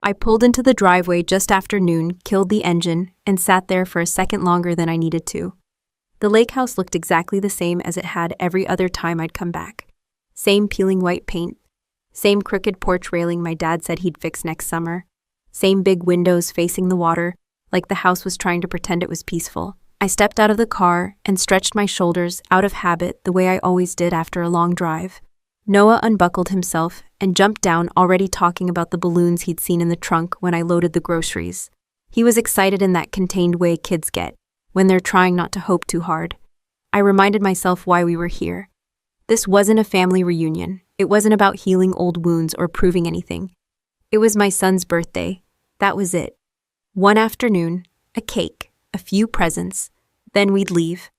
I pulled into the driveway just after noon, killed the engine, and sat there for a second longer than I needed to. The lake house looked exactly the same as it had every other time I'd come back. Same peeling white paint. Same crooked porch railing my dad said he'd fix next summer. Same big windows facing the water, like the house was trying to pretend it was peaceful. I stepped out of the car and stretched my shoulders out of habit the way I always did after a long drive. Noah unbuckled himself and jumped down, already talking about the balloons he'd seen in the trunk when I loaded the groceries. He was excited in that contained way kids get, when they're trying not to hope too hard. I reminded myself why we were here. This wasn't a family reunion. It wasn't about healing old wounds or proving anything. It was my son's birthday. That was it. One afternoon, a cake, a few presents, then we'd leave.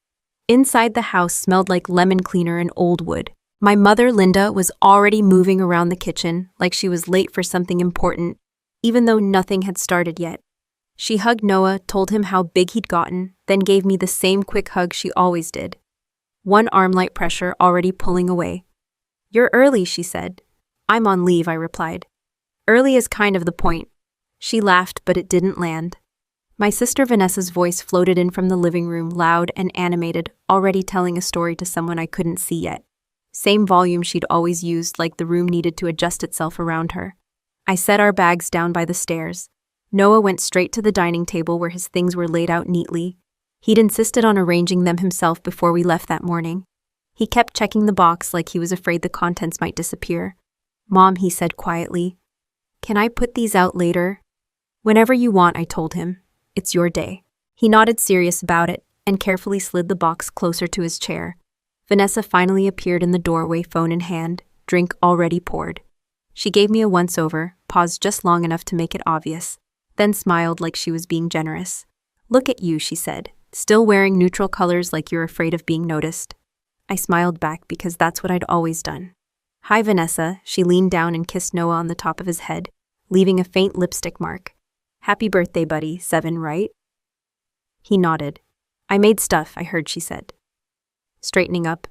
Inside the house smelled like lemon cleaner and old wood. My mother, Linda, was already moving around the kitchen like she was late for something important, even though nothing had started yet. She hugged Noah, told him how big he'd gotten, then gave me the same quick hug she always did. One arm light pressure already pulling away. "You're early," she said. "I'm on leave," I replied. "Early is kind of the point." She laughed, but it didn't land. My sister Vanessa's voice floated in from the living room, loud and animated, already telling a story to someone I couldn't see yet. Same volume she'd always used, like the room needed to adjust itself around her. I set our bags down by the stairs. Noah went straight to the dining table where his things were laid out neatly. He'd insisted on arranging them himself before we left that morning. He kept checking the box like he was afraid the contents might disappear. "Mom," he said quietly, "can I put these out later?" "Whenever you want," I told him. "It's your day." He nodded, serious about it, and carefully slid the box closer to his chair. Vanessa finally appeared in the doorway, phone in hand, drink already poured. She gave me a once-over, paused just long enough to make it obvious, then smiled like she was being generous. "Look at you," she said, "still wearing neutral colors like you're afraid of being noticed." I smiled back because that's what I'd always done. "Hi, Vanessa." She leaned down and kissed Noah on the top of his head, leaving a faint lipstick mark. "Happy birthday, buddy. 7, right?" He nodded. "I made stuff," I heard she said. Straightening up.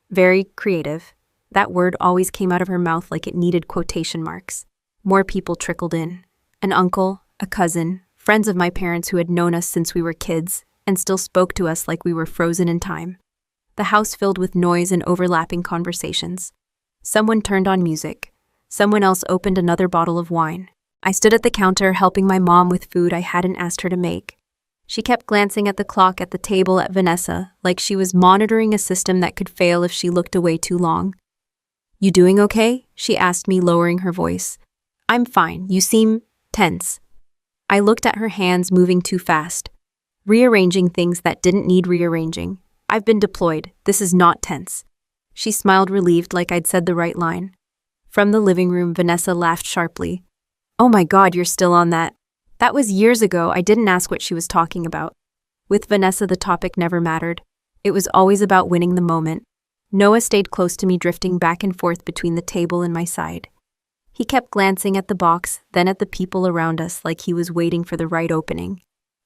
"Very creative." That word always came out of her mouth like it needed quotation marks. More people trickled in. An uncle, a cousin, friends of my parents who had known us since we were kids, and still spoke to us like we were frozen in time. The house filled with noise and overlapping conversations. Someone turned on music. Someone else opened another bottle of wine. I stood at the counter helping my mom with food I hadn't asked her to make. She kept glancing at the clock at the table at Vanessa, like she was monitoring a system that could fail if she looked away too long. "You doing okay?" she asked me, lowering her voice. "I'm fine. You seem tense." I looked at her hands moving too fast, rearranging things that didn't need rearranging. "I've been deployed. This is not tense." She smiled, relieved, like I'd said the right line. From the living room, Vanessa laughed sharply. "Oh my God, you're still on that." That was years ago. I didn't ask what she was talking about. With Vanessa, the topic never mattered. It was always about winning the moment. Noah stayed close to me, drifting back and forth between the table and my side. He kept glancing at the box, then at the people around us, like he was waiting for the right opening.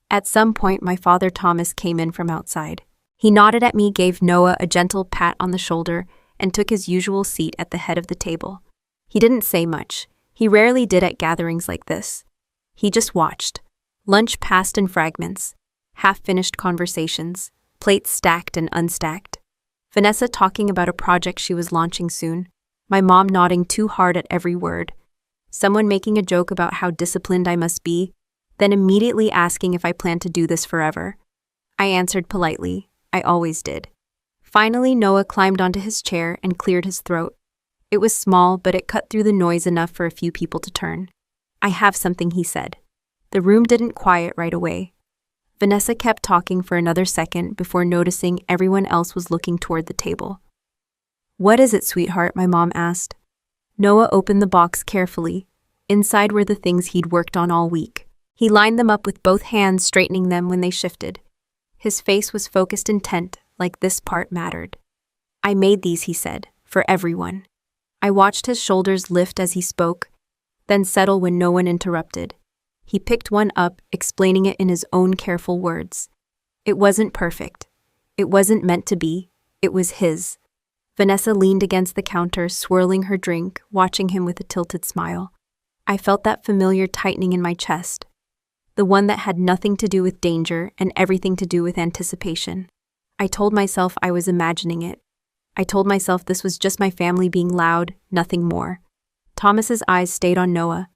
At some point, my father Thomas came in from outside. He nodded at me, gave Noah a gentle pat on the shoulder, and took his usual seat at the head of the table. He didn't say much. He rarely did at gatherings like this. He just watched. Lunch passed in fragments, half-finished conversations, plates stacked and unstacked. Vanessa talking about a project she was launching soon, my mom nodding too hard at every word, someone making a joke about how disciplined I must be, then immediately asking if I planned to do this forever. I answered politely. I always did. Finally, Noah climbed onto his chair and cleared his throat. It was small, but it cut through the noise enough for a few people to turn. "I have something," he said. The room didn't quiet right away. Vanessa kept talking for another second before noticing everyone else was looking toward the table. "What is it, sweetheart?" my mom asked. Noah opened the box carefully. Inside were the things he'd worked on all week. He lined them up with both hands, straightening them when they shifted. His face was focused, intent, like this part mattered. "I made these," he said, "for everyone." I watched his shoulders lift as he spoke, then settle when no one interrupted. He picked one up, explaining it in his own careful words. It wasn't perfect. It wasn't meant to be. It was his. Vanessa leaned against the counter, swirling her drink, watching him with a tilted smile. I felt that familiar tightening in my chest, the one that had nothing to do with danger and everything to do with anticipation. I told myself I was imagining it. I told myself this was just my family being loud, nothing more. Thomas's eyes stayed on Noah.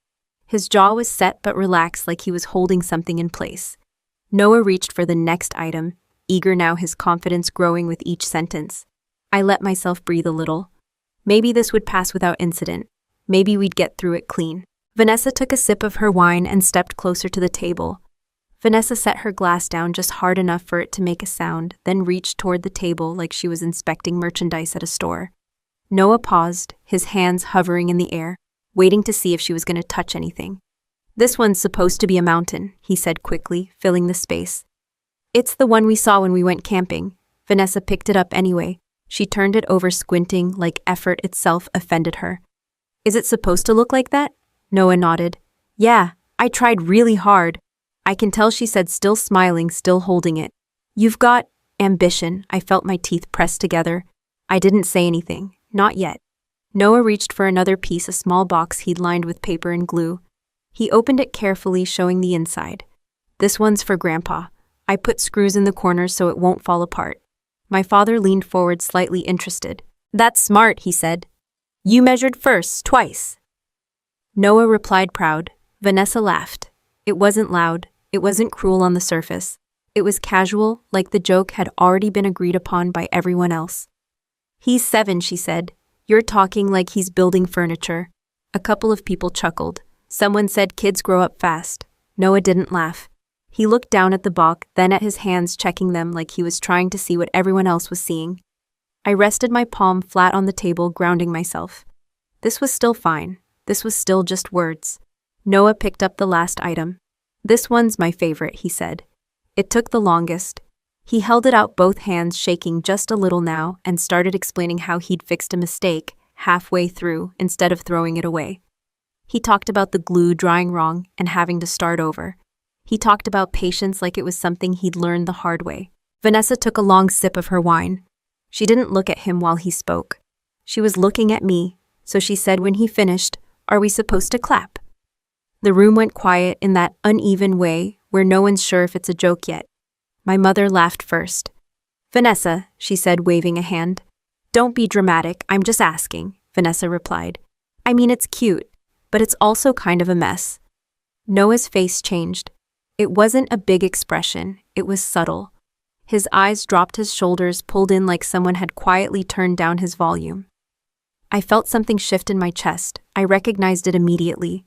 His jaw was set but relaxed, like he was holding something in place. Noah reached for the next item, eager now, his confidence growing with each sentence. I let myself breathe a little. Maybe this would pass without incident. Maybe we'd get through it clean. Vanessa took a sip of her wine and stepped closer to the table. Vanessa set her glass down just hard enough for it to make a sound, then reached toward the table like she was inspecting merchandise at a store. Noah paused, his hands hovering in the air, waiting to see if she was going to touch anything. "This one's supposed to be a mountain," he said quickly, filling the space. "It's the one we saw when we went camping." Vanessa picked it up anyway. She turned it over, squinting like effort itself offended her. "Is it supposed to look like that?" Noah nodded. "Yeah, I tried really hard." "I can tell," she said, still smiling, still holding it. "You've got ambition." I felt my teeth press together. I didn't say anything. Not yet. Noah reached for another piece, a small box he'd lined with paper and glue. He opened it carefully, showing the inside. "This one's for Grandpa. I put screws in the corners so it won't fall apart." My father leaned forward, slightly interested. "That's smart," he said. "You measured first, twice." Noah replied, proud. Vanessa laughed. It wasn't loud. It wasn't cruel on the surface. It was casual, like the joke had already been agreed upon by everyone else. "He's 7, she said. "You're talking like he's building furniture." A couple of people chuckled. Someone said kids grow up fast. Noah didn't laugh. He looked down at the box, then at his hands, checking them like he was trying to see what everyone else was seeing. I rested my palm flat on the table, grounding myself. This was still fine. This was still just words. Noah picked up the last item. "This one's my favorite," he said. It took the longest. He held it out, both hands shaking just a little now, and started explaining how he'd fixed a mistake halfway through instead of throwing it away. He talked about the glue drying wrong and having to start over. He talked about patience like it was something he'd learned the hard way. Vanessa took a long sip of her wine. She didn't look at him while he spoke. She was looking at me, so she said when he finished, "Are we supposed to clap?" The room went quiet in that uneven way where no one's sure if it's a joke yet. My mother laughed first. "Vanessa," she said, waving a hand. "Don't be dramatic, I'm just asking," Vanessa replied. "I mean, it's cute, but it's also kind of a mess." Noah's face changed. It wasn't a big expression, it was subtle. His eyes dropped, his shoulders pulled in like someone had quietly turned down his volume. I felt something shift in my chest. I recognized it immediately.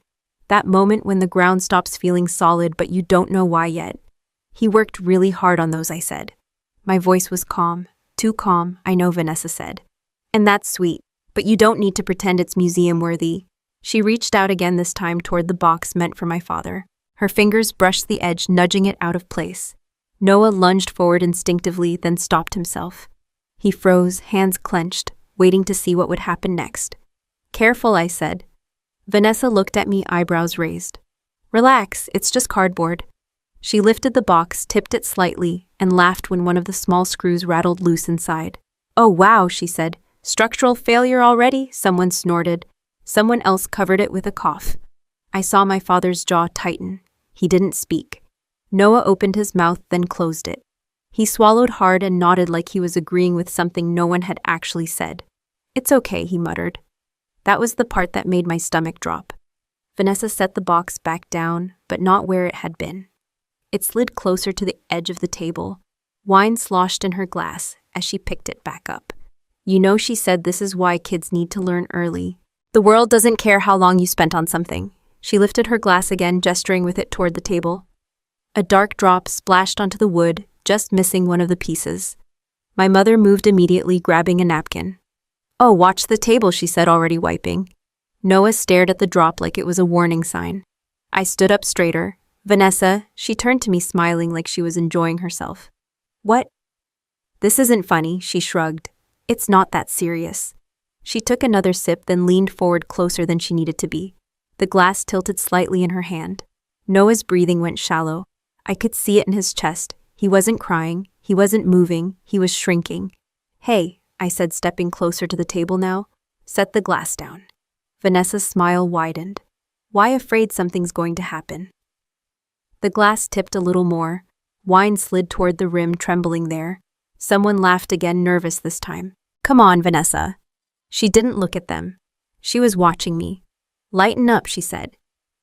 That moment when the ground stops feeling solid but you don't know why yet. "He worked really hard on those," I said. My voice was calm. "Too calm, I know," Vanessa said. "And that's sweet, but you don't need to pretend it's museum-worthy." She reached out again, this time toward the box meant for my father. Her fingers brushed the edge, nudging it out of place. Noah lunged forward instinctively, then stopped himself. He froze, hands clenched, waiting to see what would happen next. "Careful," I said. Vanessa looked at me, eyebrows raised. "Relax, it's just cardboard." She lifted the box, tipped it slightly, and laughed when one of the small screws rattled loose inside. "Oh wow," she said. "Structural failure already?" Someone snorted. Someone else covered it with a cough. I saw my father's jaw tighten. He didn't speak. Noah opened his mouth, then closed it. He swallowed hard and nodded like he was agreeing with something no one had actually said. "It's okay," he muttered. That was the part that made my stomach drop. Vanessa set the box back down, but not where it had been. It slid closer to the edge of the table. Wine sloshed in her glass as she picked it back up. "You know," she said, "this is why kids need to learn early. The world doesn't care how long you spent on something." She lifted her glass again, gesturing with it toward the table. A dark drop splashed onto the wood, just missing one of the pieces. My mother moved immediately, grabbing a napkin. "Oh, watch the table," she said, already wiping. Noah stared at the drop like it was a warning sign. I stood up straighter. "Vanessa," she turned to me, smiling like she was enjoying herself. "What?" "This isn't funny," she shrugged. "It's not that serious." She took another sip, then leaned forward closer than she needed to be. The glass tilted slightly in her hand. Noah's breathing went shallow. I could see it in his chest. He wasn't crying. He wasn't moving. He was shrinking. "Hey," I said, stepping closer to the table now. "Set the glass down." Vanessa's smile widened. Why afraid something's going to happen? The glass tipped a little more. Wine slid toward the rim, trembling there. Someone laughed again, nervous this time. Come on, Vanessa. She didn't look at them. She was watching me. Lighten up, she said.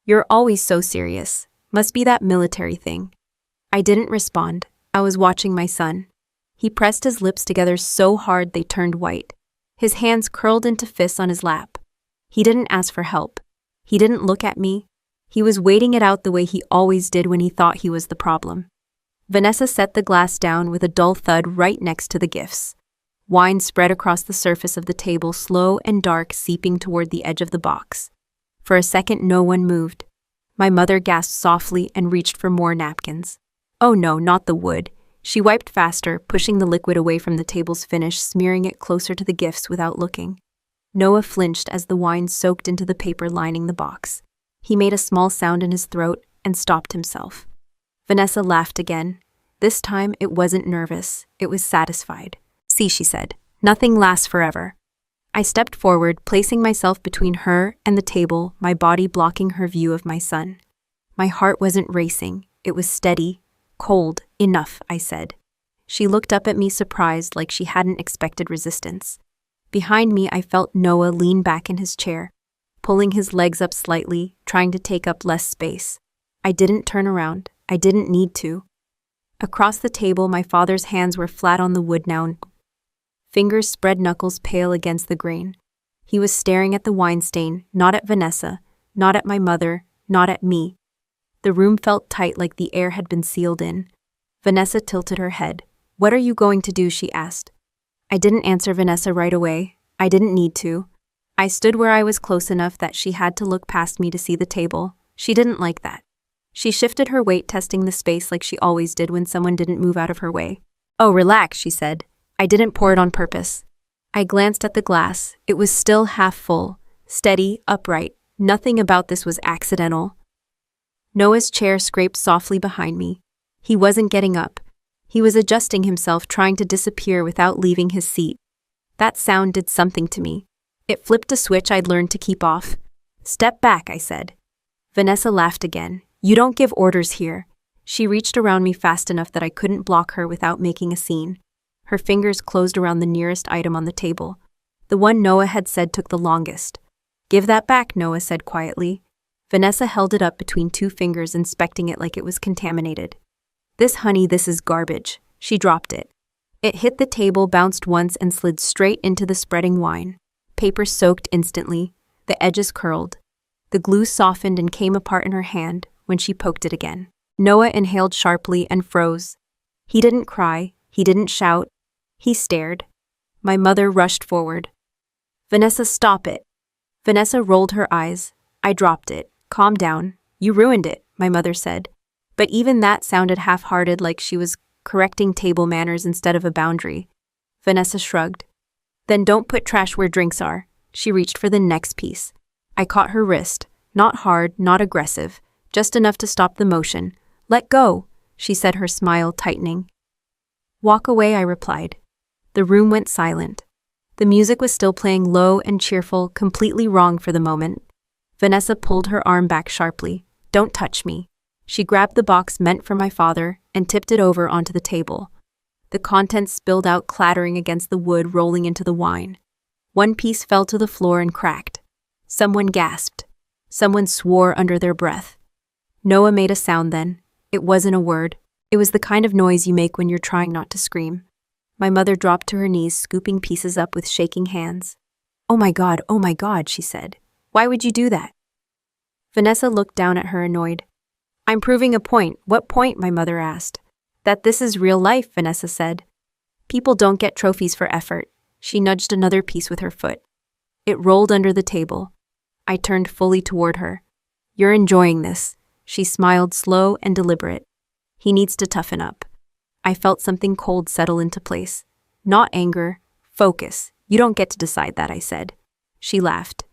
You're always so serious. Must be that military thing. I didn't respond. I was watching my son. He pressed his lips together so hard they turned white. His hands curled into fists on his lap. He didn't ask for help. He didn't look at me. He was waiting it out the way he always did when he thought he was the problem. Vanessa set the glass down with a dull thud right next to the gifts. Wine spread across the surface of the table, slow and dark, seeping toward the edge of the box. For a second, no one moved. My mother gasped softly and reached for more napkins. Oh no, not the wood. She wiped faster, pushing the liquid away from the table's finish, smearing it closer to the gifts without looking. Noah flinched as the wine soaked into the paper lining the box. He made a small sound in his throat and stopped himself. Vanessa laughed again. This time it wasn't nervous, it was satisfied. See, she said, nothing lasts forever. I stepped forward, placing myself between her and the table, my body blocking her view of my son. My heart wasn't racing, it was steady, cold. Enough, I said. She looked up at me, surprised, like she hadn't expected resistance. Behind me, I felt Noah lean back in his chair, pulling his legs up slightly, trying to take up less space. I didn't turn around. I didn't need to. Across the table, my father's hands were flat on the wood now. Fingers spread, knuckles pale against the grain. He was staring at the wine stain, not at Vanessa, not at my mother, not at me. The room felt tight, like the air had been sealed in. Vanessa tilted her head. What are you going to do? She asked. I didn't answer Vanessa right away. I didn't need to. I stood where I was close enough that she had to look past me to see the table. She didn't like that. She shifted her weight, testing the space like she always did when someone didn't move out of her way. Oh, relax, she said. I didn't pour it on purpose. I glanced at the glass. It was still half full, steady, upright. Nothing about this was accidental. Noah's chair scraped softly behind me. He wasn't getting up. He was adjusting himself, trying to disappear without leaving his seat. That sound did something to me. It flipped a switch I'd learned to keep off. Step back, I said. Vanessa laughed again. You don't give orders here. She reached around me fast enough that I couldn't block her without making a scene. Her fingers closed around the nearest item on the table. The one Noah had said took the longest. Give that back, Noah said quietly. Vanessa held it up between two fingers, inspecting it like it was contaminated. This is garbage. She dropped it. It hit the table, bounced once, and slid straight into the spreading wine. Paper soaked instantly. The edges curled. The glue softened and came apart in her hand when she poked it again. Noah inhaled sharply and froze. He didn't cry. He didn't shout. He stared. My mother rushed forward. Vanessa, stop it. Vanessa rolled her eyes. I dropped it. Calm down. You ruined it, my mother said. But even that sounded half-hearted, like she was correcting table manners instead of a boundary. Vanessa shrugged. Then don't put trash where drinks are. She reached for the next piece. I caught her wrist. Not hard, not aggressive. Just enough to stop the motion. Let go, she said, her smile tightening. Walk away, I replied. The room went silent. The music was still playing, low and cheerful, completely wrong for the moment. Vanessa pulled her arm back sharply. Don't touch me. She grabbed the box meant for my father and tipped it over onto the table. The contents spilled out, clattering against the wood, rolling into the wine. One piece fell to the floor and cracked. Someone gasped. Someone swore under their breath. Noah made a sound then. It wasn't a word. It was the kind of noise you make when you're trying not to scream. My mother dropped to her knees, scooping pieces up with shaking hands. Oh my God, she said. Why would you do that? Vanessa looked down at her, annoyed. I'm proving a point. What point? My mother asked. That this is real life, Vanessa said. People don't get trophies for effort. She nudged another piece with her foot. It rolled under the table. I turned fully toward her. You're enjoying this. She smiled, slow and deliberate. He needs to toughen up. I felt something cold settle into place. Not anger, focus. You don't get to decide that, I said. She laughed.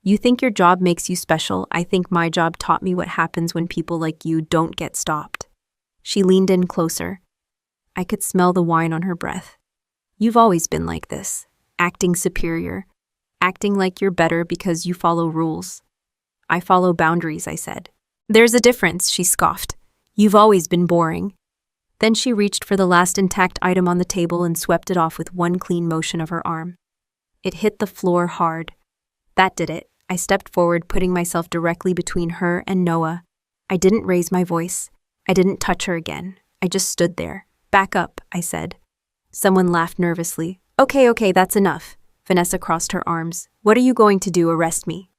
You think your job makes you special. I think my job taught me what happens when people like you don't get stopped. She leaned in closer. I could smell the wine on her breath. You've always been like this, acting superior, acting like you're better because you follow rules. I follow boundaries, I said. There's a difference, she scoffed. You've always been boring. Then she reached for the last intact item on the table and swept it off with one clean motion of her arm. It hit the floor hard. That did it. I stepped forward, putting myself directly between her and Noah. I didn't raise my voice. I didn't touch her again. I just stood there. Back up, I said. Someone laughed nervously. Okay, that's enough. Vanessa crossed her arms. What are you going to do, arrest me?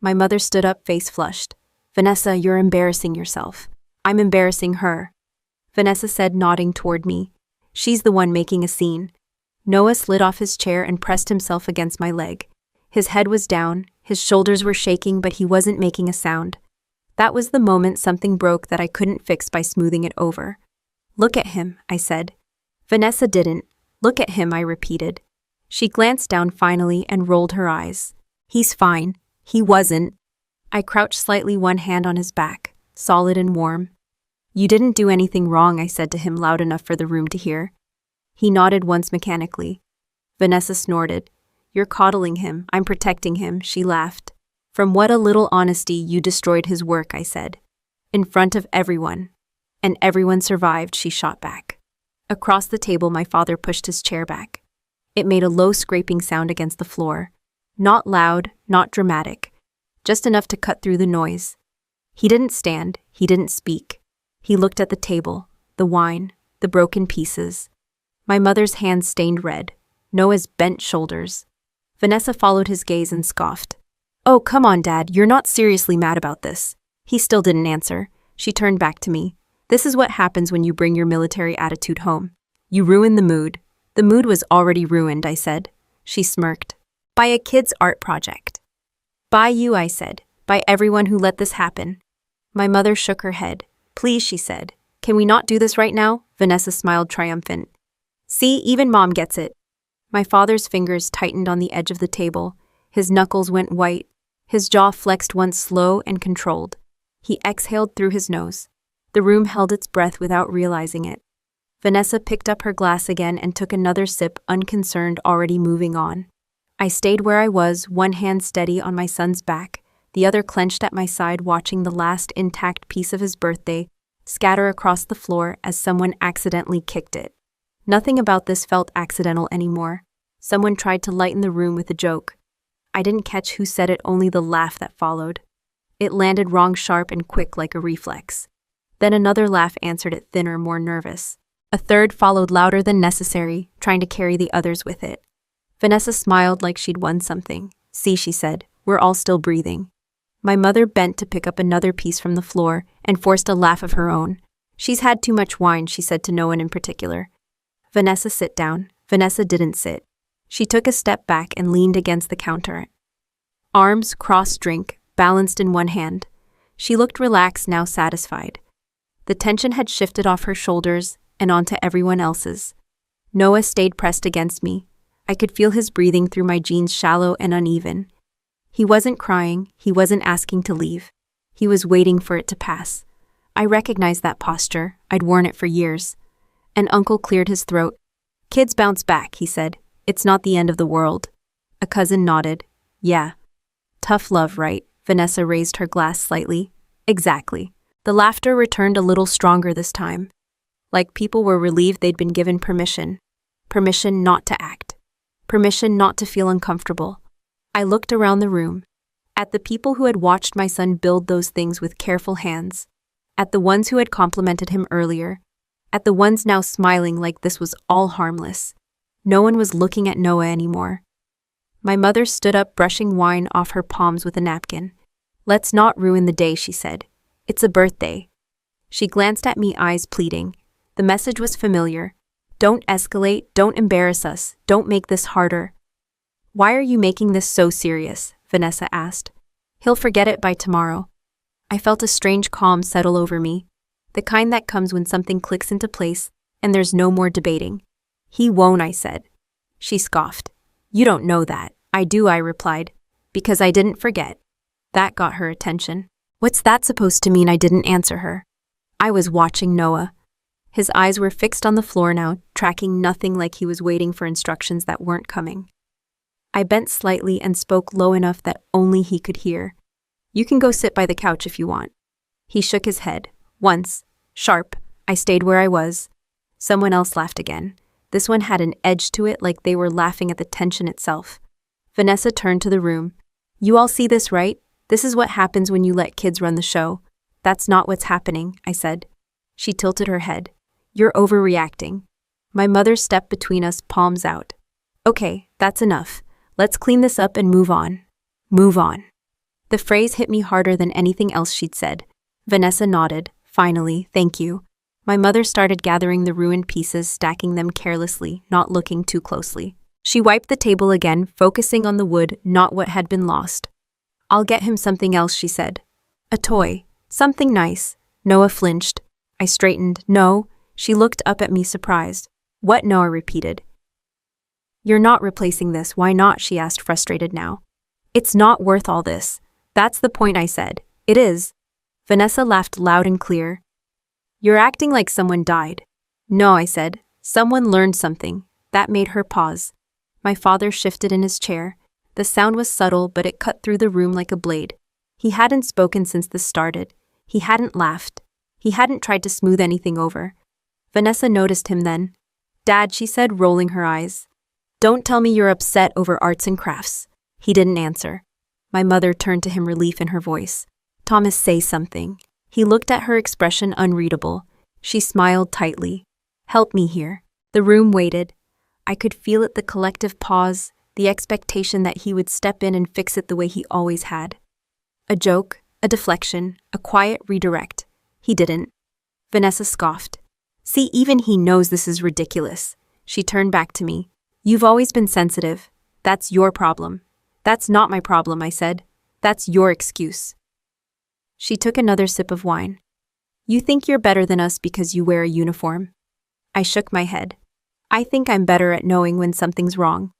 My mother stood up, face flushed. Vanessa, you're embarrassing yourself. I'm embarrassing her. Vanessa said, nodding toward me. She's the one making a scene. Noah slid off his chair and pressed himself against my leg. His head was down, his shoulders were shaking, but he wasn't making a sound. That was the moment something broke that I couldn't fix by smoothing it over. Look at him, I said. Vanessa didn't. Look at him, I repeated. She glanced down finally and rolled her eyes. He's fine. He wasn't. I crouched slightly, one hand on his back, solid and warm. You didn't do anything wrong, I said to him loud enough for the room to hear. He nodded once mechanically. Vanessa snorted. You're coddling him. I'm protecting him, she laughed. From what a little honesty you destroyed his work, I said. In front of everyone. And everyone survived, she shot back. Across the table, my father pushed his chair back. It made a low scraping sound against the floor. Not loud, not dramatic. Just enough to cut through the noise. He didn't stand, he didn't speak. He looked at the table, the wine, the broken pieces. My mother's hands stained red, Noah's bent shoulders. Vanessa followed his gaze and scoffed. Oh, come on, Dad, you're not seriously mad about this. He still didn't answer. She turned back to me. This is what happens when you bring your military attitude home. You ruin the mood. The mood was already ruined, I said. She smirked. By a kid's art project. By you, I said. By everyone who let this happen. My mother shook her head. Please, she said. Can we not do this right now? Vanessa smiled triumphant. See, even Mom gets it. My father's fingers tightened on the edge of the table. His knuckles went white. His jaw flexed once slow and controlled. He exhaled through his nose. The room held its breath without realizing it. Vanessa picked up her glass again and took another sip, unconcerned, already moving on. I stayed where I was, one hand steady on my son's back, the other clenched at my side, watching the last intact piece of his birthday scatter across the floor as someone accidentally kicked it. Nothing about this felt accidental anymore. Someone tried to lighten the room with a joke. I didn't catch who said it, only the laugh that followed. It landed wrong, sharp and quick like a reflex. Then another laugh answered it, thinner, more nervous. A third followed, louder than necessary, trying to carry the others with it. Vanessa smiled like she'd won something. See, she said, we're all still breathing. My mother bent to pick up another piece from the floor and forced a laugh of her own. She's had too much wine, she said to no one in particular. Vanessa, sit down. Vanessa didn't sit. She took a step back and leaned against the counter. Arms crossed, drink, balanced in one hand. She looked relaxed, now satisfied. The tension had shifted off her shoulders and onto everyone else's. Noah stayed pressed against me. I could feel his breathing through my jeans, shallow and uneven. He wasn't crying, he wasn't asking to leave. He was waiting for it to pass. I recognized that posture. I'd worn it for years. And Uncle cleared his throat. Kids bounce back, he said. It's not the end of the world. A cousin nodded. Yeah. Tough love, right? Vanessa raised her glass slightly. Exactly. The laughter returned a little stronger this time. Like people were relieved they'd been given permission. Permission not to act. Permission not to feel uncomfortable. I looked around the room. At the people who had watched my son build those things with careful hands. At the ones who had complimented him earlier. At the ones now smiling like this was all harmless. No one was looking at Noah anymore. My mother stood up, brushing wine off her palms with a napkin. Let's not ruin the day, she said. It's a birthday. She glanced at me, eyes pleading. The message was familiar. Don't escalate, don't embarrass us, don't make this harder. Why are you making this so serious? Vanessa asked. He'll forget it by tomorrow. I felt a strange calm settle over me, the kind that comes when something clicks into place and there's no more debating. He won't, I said. She scoffed. You don't know that. I do, I replied, because I didn't forget. That got her attention. What's that supposed to mean? I didn't answer her. I was watching Noah. His eyes were fixed on the floor now, tracking nothing, like he was waiting for instructions that weren't coming. I bent slightly and spoke low enough that only he could hear. You can go sit by the couch if you want. He shook his head. Once, sharp, I stayed where I was. Someone else laughed again. This one had an edge to it, like they were laughing at the tension itself. Vanessa turned to the room. You all see this, right? This is what happens when you let kids run the show. That's not what's happening, I said. She tilted her head. You're overreacting. My mother stepped between us, palms out. Okay, that's enough. Let's clean this up and move on. Move on. The phrase hit me harder than anything else she'd said. Vanessa nodded. Finally, thank you. My mother started gathering the ruined pieces, stacking them carelessly, not looking too closely. She wiped the table again, focusing on the wood, not what had been lost. I'll get him something else, she said. A toy. Something nice. Noah flinched. I straightened. No. She looked up at me, surprised. What? Noah repeated. You're not replacing this. Why not? She asked, frustrated now. It's not worth all this. That's the point, I said. It is. Vanessa laughed loud and clear. You're acting like someone died. No, I said. Someone learned something. That made her pause. My father shifted in his chair. The sound was subtle, but it cut through the room like a blade. He hadn't spoken since this started. He hadn't laughed. He hadn't tried to smooth anything over. Vanessa noticed him then. Dad, she said, rolling her eyes. Don't tell me you're upset over arts and crafts. He didn't answer. My mother turned to him, relief in her voice. Thomas, say something. He looked at her, expression unreadable. She smiled tightly. Help me here. The room waited. I could feel it, the collective pause, the expectation that he would step in and fix it the way he always had. A joke, a deflection, a quiet redirect. He didn't. Vanessa scoffed. See, even he knows this is ridiculous. She turned back to me. You've always been sensitive. That's your problem. That's not my problem, I said. That's your excuse. She took another sip of wine. You think you're better than us because you wear a uniform? I shook my head. I think I'm better at knowing when something's wrong.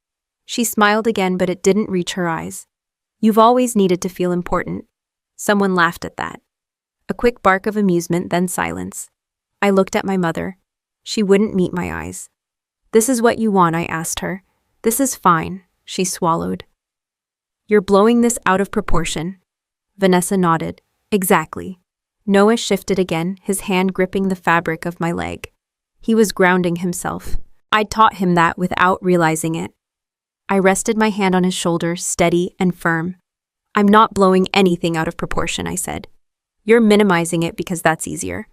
She smiled again, but it didn't reach her eyes. You've always needed to feel important. Someone laughed at that. A quick bark of amusement, then silence. I looked at my mother. She wouldn't meet my eyes. This is what you want, I asked her. This is fine, she swallowed. You're blowing this out of proportion. Vanessa nodded. Exactly. Noah shifted again, his hand gripping the fabric of my leg. He was grounding himself. I'd taught him that without realizing it. I rested my hand on his shoulder, steady and firm. I'm not blowing anything out of proportion, I said. You're minimizing it because that's easier.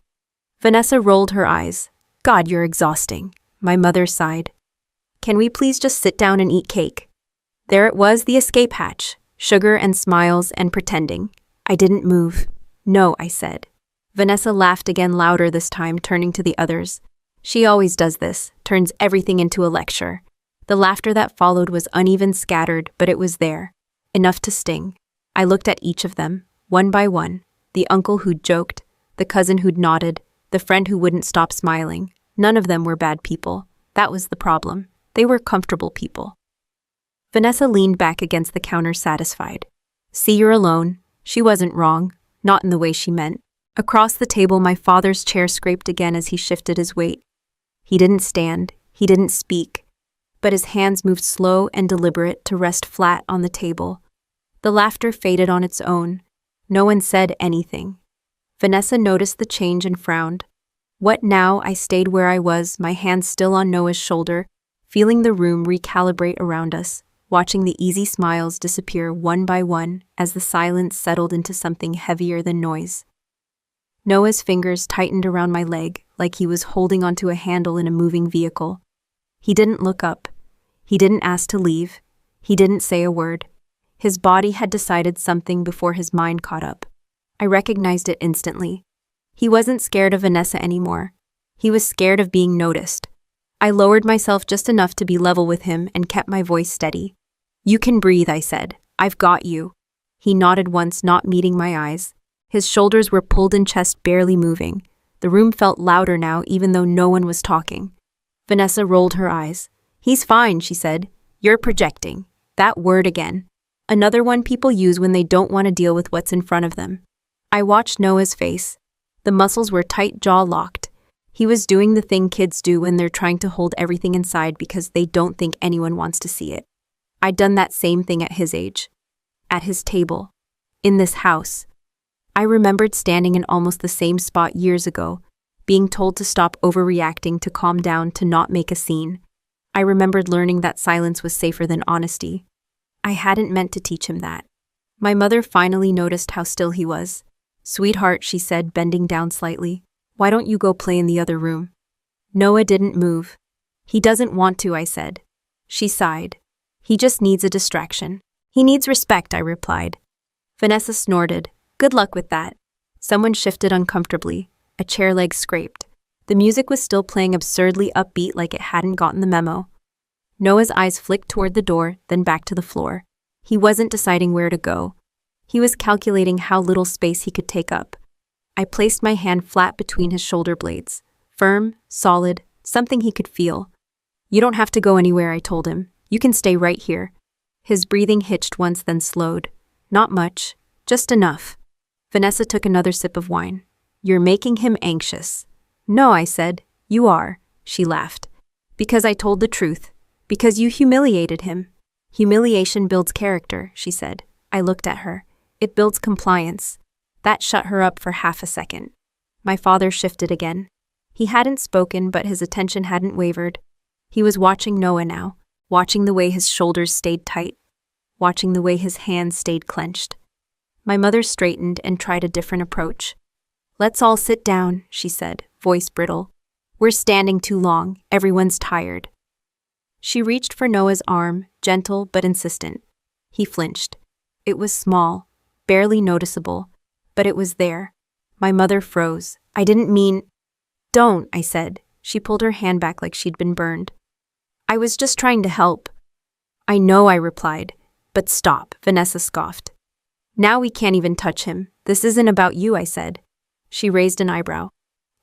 Vanessa rolled her eyes. God, you're exhausting. My mother sighed. Can we please just sit down and eat cake? There it was, the escape hatch. Sugar and smiles and pretending. I didn't move. No, I said. Vanessa laughed again, louder this time, turning to the others. She always does this, turns everything into a lecture. The laughter that followed was uneven, scattered, but it was there. Enough to sting. I looked at each of them, one by one. The uncle who'd joked, the cousin who'd nodded, the friend who wouldn't stop smiling. None of them were bad people. That was the problem. They were comfortable people. Vanessa leaned back against the counter, satisfied. See, you're alone. She wasn't wrong, not in the way she meant. Across the table, my father's chair scraped again as he shifted his weight. He didn't stand, he didn't speak, but his hands moved slow and deliberate to rest flat on the table. The laughter faded on its own. No one said anything. Vanessa noticed the change and frowned. What now? I stayed where I was, my hand still on Noah's shoulder, feeling the room recalibrate around us, watching the easy smiles disappear one by one as the silence settled into something heavier than noise. Noah's fingers tightened around my leg like he was holding onto a handle in a moving vehicle. He didn't look up. He didn't ask to leave. He didn't say a word. His body had decided something before his mind caught up. I recognized it instantly. He wasn't scared of Vanessa anymore. He was scared of being noticed. I lowered myself just enough to be level with him and kept my voice steady. You can breathe, I said. I've got you. He nodded once, not meeting my eyes. His shoulders were pulled in, chest barely moving. The room felt louder now, even though no one was talking. Vanessa rolled her eyes. He's fine, she said. You're projecting. That word again. Another one people use when they don't want to deal with what's in front of them. I watched Noah's face. The muscles were tight, jaw locked. He was doing the thing kids do when they're trying to hold everything inside because they don't think anyone wants to see it. I'd done that same thing at his age. At his table. In this house. I remembered standing in almost the same spot years ago, being told to stop overreacting, to calm down, to not make a scene. I remembered learning that silence was safer than honesty. I hadn't meant to teach him that. My mother finally noticed how still he was. "Sweetheart," she said, bending down slightly, "why don't you go play in the other room?" Noah didn't move. "He doesn't want to," I said. She sighed. "He just needs a distraction. He needs respect," I replied. Vanessa snorted. "Good luck with that." Someone shifted uncomfortably. A chair leg scraped. The music was still playing, absurdly upbeat, like it hadn't gotten the memo. Noah's eyes flicked toward the door, then back to the floor. He wasn't deciding where to go. He was calculating how little space he could take up. I placed my hand flat between his shoulder blades. Firm, solid, something he could feel. "You don't have to go anywhere," I told him. "You can stay right here." His breathing hitched once, then slowed. Not much, just enough. Vanessa took another sip of wine. "You're making him anxious." "No," I said. "You are," she laughed. "Because I told the truth. Because you humiliated him." "Humiliation builds character," she said. I looked at her. "It builds compliance." That shut her up for half a second. My father shifted again. He hadn't spoken, but his attention hadn't wavered. He was watching Noah now, watching the way his shoulders stayed tight, watching the way his hands stayed clenched. My mother straightened and tried a different approach. "Let's all sit down," she said, voice brittle. "We're standing too long. Everyone's tired." She reached for Noah's arm, gentle but insistent. He flinched. It was small, barely noticeable, but it was there. My mother froze. "I didn't mean—" "Don't," I said. She pulled her hand back like she'd been burned. "I was just trying to help." "I know," I replied. "But stop," Vanessa scoffed. "Now we can't even touch him. This isn't about you," I said. She raised an eyebrow.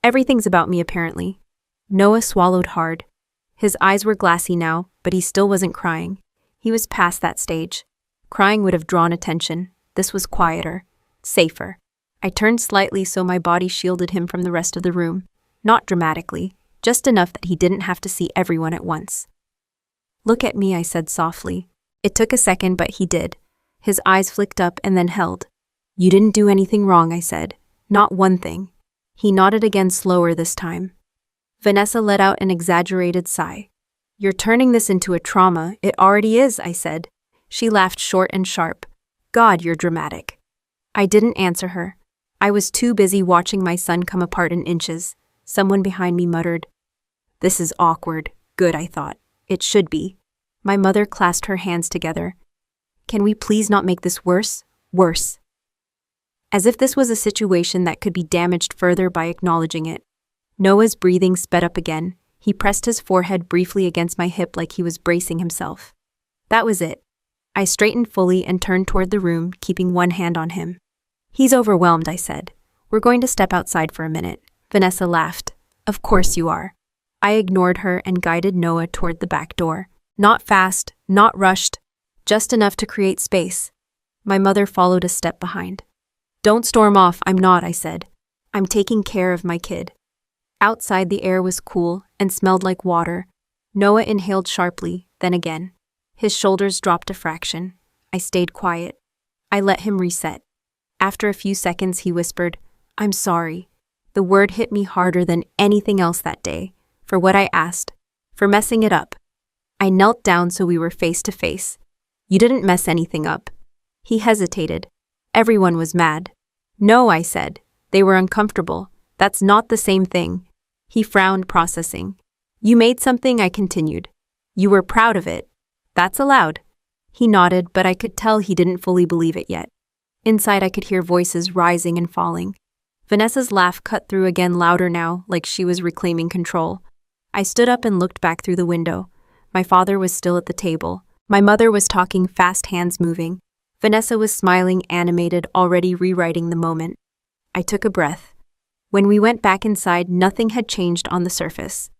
"Everything's about me, apparently." Noah swallowed hard. His eyes were glassy now, but he still wasn't crying. He was past that stage. Crying would have drawn attention. This was quieter, safer. I turned slightly so my body shielded him from the rest of the room. Not dramatically, just enough that he didn't have to see everyone at once. "Look at me," I said softly. It took a second, but he did. His eyes flicked up and then held. "You didn't do anything wrong," I said. "Not one thing." He nodded again, slower this time. Vanessa let out an exaggerated sigh. "You're turning this into a trauma. It already is," I said. She laughed short and sharp. "God, you're dramatic." I didn't answer her. I was too busy watching my son come apart in inches. Someone behind me muttered. "This is awkward." Good, I thought. It should be. My mother clasped her hands together. "Can we please not make this worse? Worse." As if this was a situation that could be damaged further by acknowledging it. Noah's breathing sped up again. He pressed his forehead briefly against my hip like he was bracing himself. That was it. I straightened fully and turned toward the room, keeping one hand on him. "He's overwhelmed," I said. "We're going to step outside for a minute." Vanessa laughed. "Of course you are." I ignored her and guided Noah toward the back door. Not fast, not rushed, just enough to create space. My mother followed a step behind. "Don't storm off." "I'm not," I said. "I'm taking care of my kid." Outside the air was cool and smelled like water. Noah inhaled sharply, then again. His shoulders dropped a fraction. I stayed quiet. I let him reset. After a few seconds, he whispered, "I'm sorry." The word hit me harder than anything else that day. For what I asked. For messing it up. I knelt down so we were face to face. "You didn't mess anything up." He hesitated. Everyone was mad. "No," I said. "They were uncomfortable. That's not the same thing." He frowned, processing. "You made something," I continued. "You were proud of it. That's allowed." He nodded, but I could tell he didn't fully believe it yet. Inside I could hear voices rising and falling. Vanessa's laugh cut through again, louder now, like she was reclaiming control. I stood up and looked back through the window. My father was still at the table. My mother was talking, fast, hands moving. Vanessa was smiling, animated, already rewriting the moment. I took a breath. When we went back inside, nothing had changed on the surface.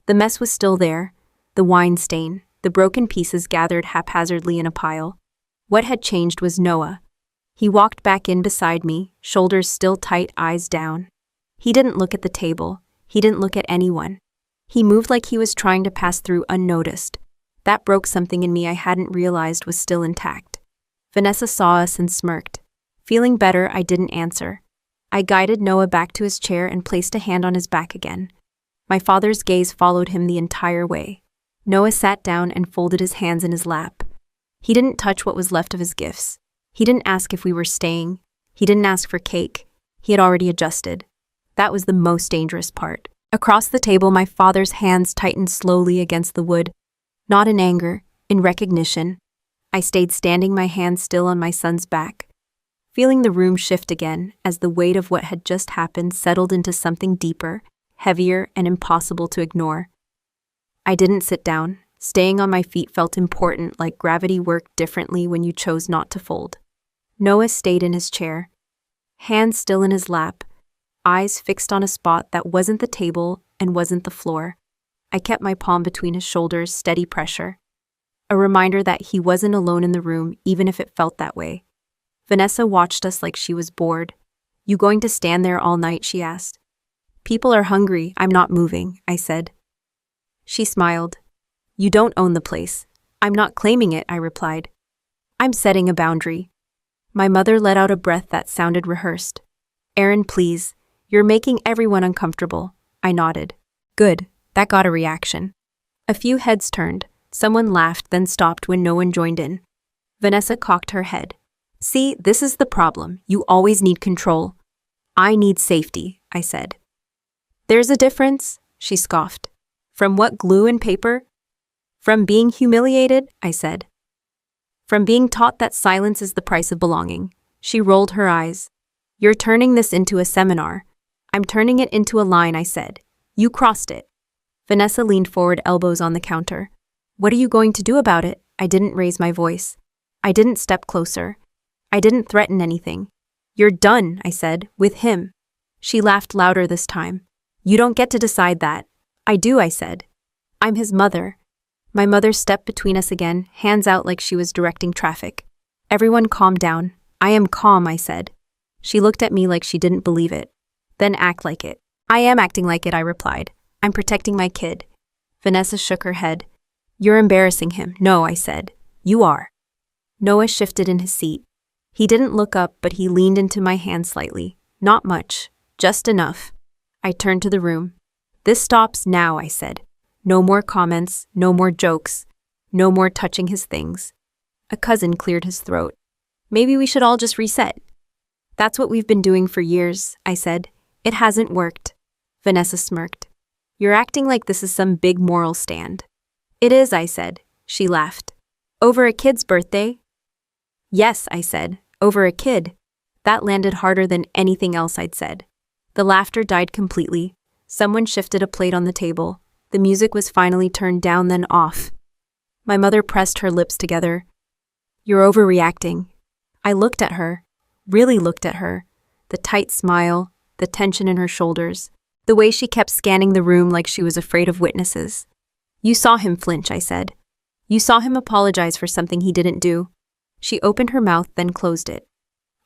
The mess was still there, the wine stain, the broken pieces gathered haphazardly in a pile. What had changed was Noah. He walked back in beside me, shoulders still tight, eyes down. He didn't look at the table. He didn't look at anyone. He moved like he was trying to pass through unnoticed. That broke something in me I hadn't realized was still intact. Vanessa saw us and smirked. Feeling better, I didn't answer. I guided Noah back to his chair and placed a hand on his back again. My father's gaze followed him the entire way. Noah sat down and folded his hands in his lap. He didn't touch what was left of his gifts. He didn't ask if we were staying. He didn't ask for cake. He had already adjusted. That was the most dangerous part. Across the table, my father's hands tightened slowly against the wood. Not in anger, in recognition. I stayed standing, my hands still on my son's back, feeling the room shift again as the weight of what had just happened settled into something deeper, heavier, and impossible to ignore. I didn't sit down. Staying on my feet felt important, like gravity worked differently when you chose not to fold. Noah stayed in his chair, hands still in his lap, eyes fixed on a spot that wasn't the table and wasn't the floor. I kept my palm between his shoulders, steady pressure. A reminder that he wasn't alone in the room, even if it felt that way. Vanessa watched us like she was bored. "You going to stand there all night?" she asked. "People are hungry. I'm not moving," I said. She smiled. "You don't own the place." "I'm not claiming it," I replied. "I'm setting a boundary." My mother let out a breath that sounded rehearsed. "Aaron, please. You're making everyone uncomfortable." I nodded. "Good." That got a reaction. A few heads turned. Someone laughed, then stopped when no one joined in. Vanessa cocked her head. "See, this is the problem. You always need control." "I need safety," I said. "There's a difference," she scoffed. "From what, glue and paper?" "From being humiliated," I said. "From being taught that silence is the price of belonging." She rolled her eyes. "You're turning this into a seminar." "I'm turning it into a line," I said. "You crossed it." Vanessa leaned forward, elbows on the counter. "What are you going to do about it?" I didn't raise my voice. I didn't step closer. I didn't threaten anything. "You're done," I said, "with him." She laughed louder this time. "You don't get to decide that." "I do," I said. "I'm his mother." My mother stepped between us again, hands out like she was directing traffic. "Everyone calm down." "I am calm," I said. She looked at me like she didn't believe it. "Then act like it." "I am acting like it," I replied. "I'm protecting my kid." Vanessa shook her head. "You're embarrassing him." "No," I said. "You are." Noah shifted in his seat. He didn't look up, but he leaned into my hand slightly. Not much, just enough. I turned to the room. "This stops now," I said. "No more comments, no more jokes, no more touching his things." A cousin cleared his throat. "Maybe we should all just reset." "That's what we've been doing for years," I said. "It hasn't worked." Vanessa smirked. "You're acting like this is some big moral stand." "It is," I said. She laughed. "Over a kid's birthday?" "Yes," I said. "Over a kid." That landed harder than anything else I'd said. The laughter died completely. Someone shifted a plate on the table. The music was finally turned down, then off. My mother pressed her lips together. "You're overreacting." I looked at her, really looked at her. The tight smile, the tension in her shoulders, the way she kept scanning the room like she was afraid of witnesses. "You saw him flinch," I said. "You saw him apologize for something he didn't do." She opened her mouth, then closed it.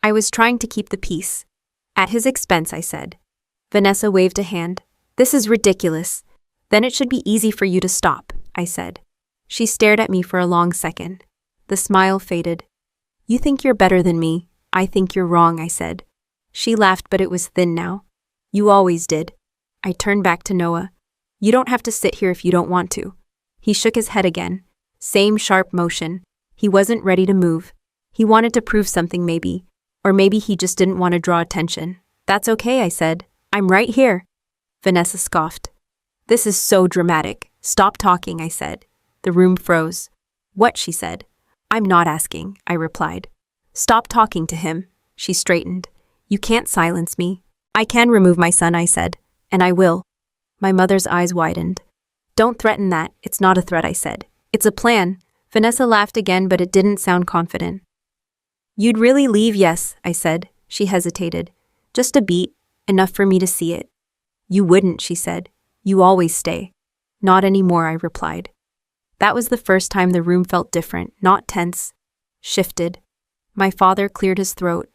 "I was trying to keep the peace." "At his expense," I said. Vanessa waved a hand. "This is ridiculous." "Then it should be easy for you to stop," I said. She stared at me for a long second. The smile faded. "You think you're better than me. I think you're wrong," I said. She laughed, but it was thin now. "You always did." I turned back to Noah. "You don't have to sit here if you don't want to." He shook his head again. Same sharp motion. He wasn't ready to move. He wanted to prove something maybe. Or maybe he just didn't want to draw attention. "That's okay," I said. "I'm right here." Vanessa scoffed. "This is so dramatic. Stop talking," I said. The room froze. "What?" she said. "I'm not asking," I replied. "Stop talking to him." She straightened. "You can't silence me." "I can remove my son," I said. "And I will." My mother's eyes widened. "Don't threaten that. It's not a threat," I said. "It's a plan." Vanessa laughed again, but it didn't sound confident. "You'd really leave?" "Yes," I said. She hesitated. "Just a beat, enough for me to see it." "You wouldn't," she said. "You always stay." "Not anymore," I replied. That was the first time the room felt different, not tense, shifted. My father cleared his throat.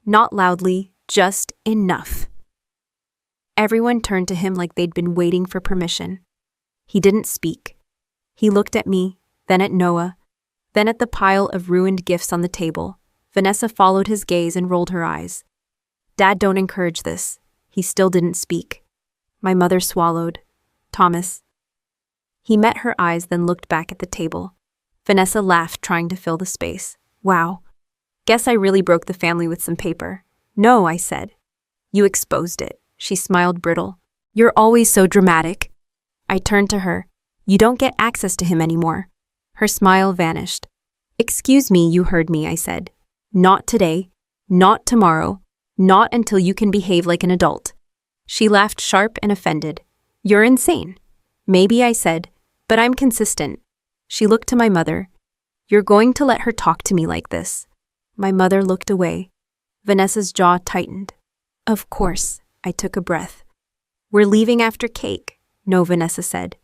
Not loudly, just enough. Everyone turned to him like they'd been waiting for permission. He didn't speak. He looked at me, then at Noah, then at the pile of ruined gifts on the table. Vanessa followed his gaze and rolled her eyes. Dad, don't encourage this. He still didn't speak. My mother swallowed. Thomas. He met her eyes, then looked back at the table. Vanessa laughed, trying to fill the space. Wow. Guess I really broke the family with some paper. No, I said. You exposed it. She smiled brittle. You're always so dramatic. I turned to her. You don't get access to him anymore. Her smile vanished. Excuse me, you heard me, I said. Not today. Not tomorrow. Not until you can behave like an adult. She laughed, sharp and offended. You're insane. Maybe, I said, but I'm consistent. She looked to my mother. You're going to let her talk to me like this? My mother looked away. Vanessa's jaw tightened. Of course, I took a breath. We're leaving after cake, no, Vanessa said.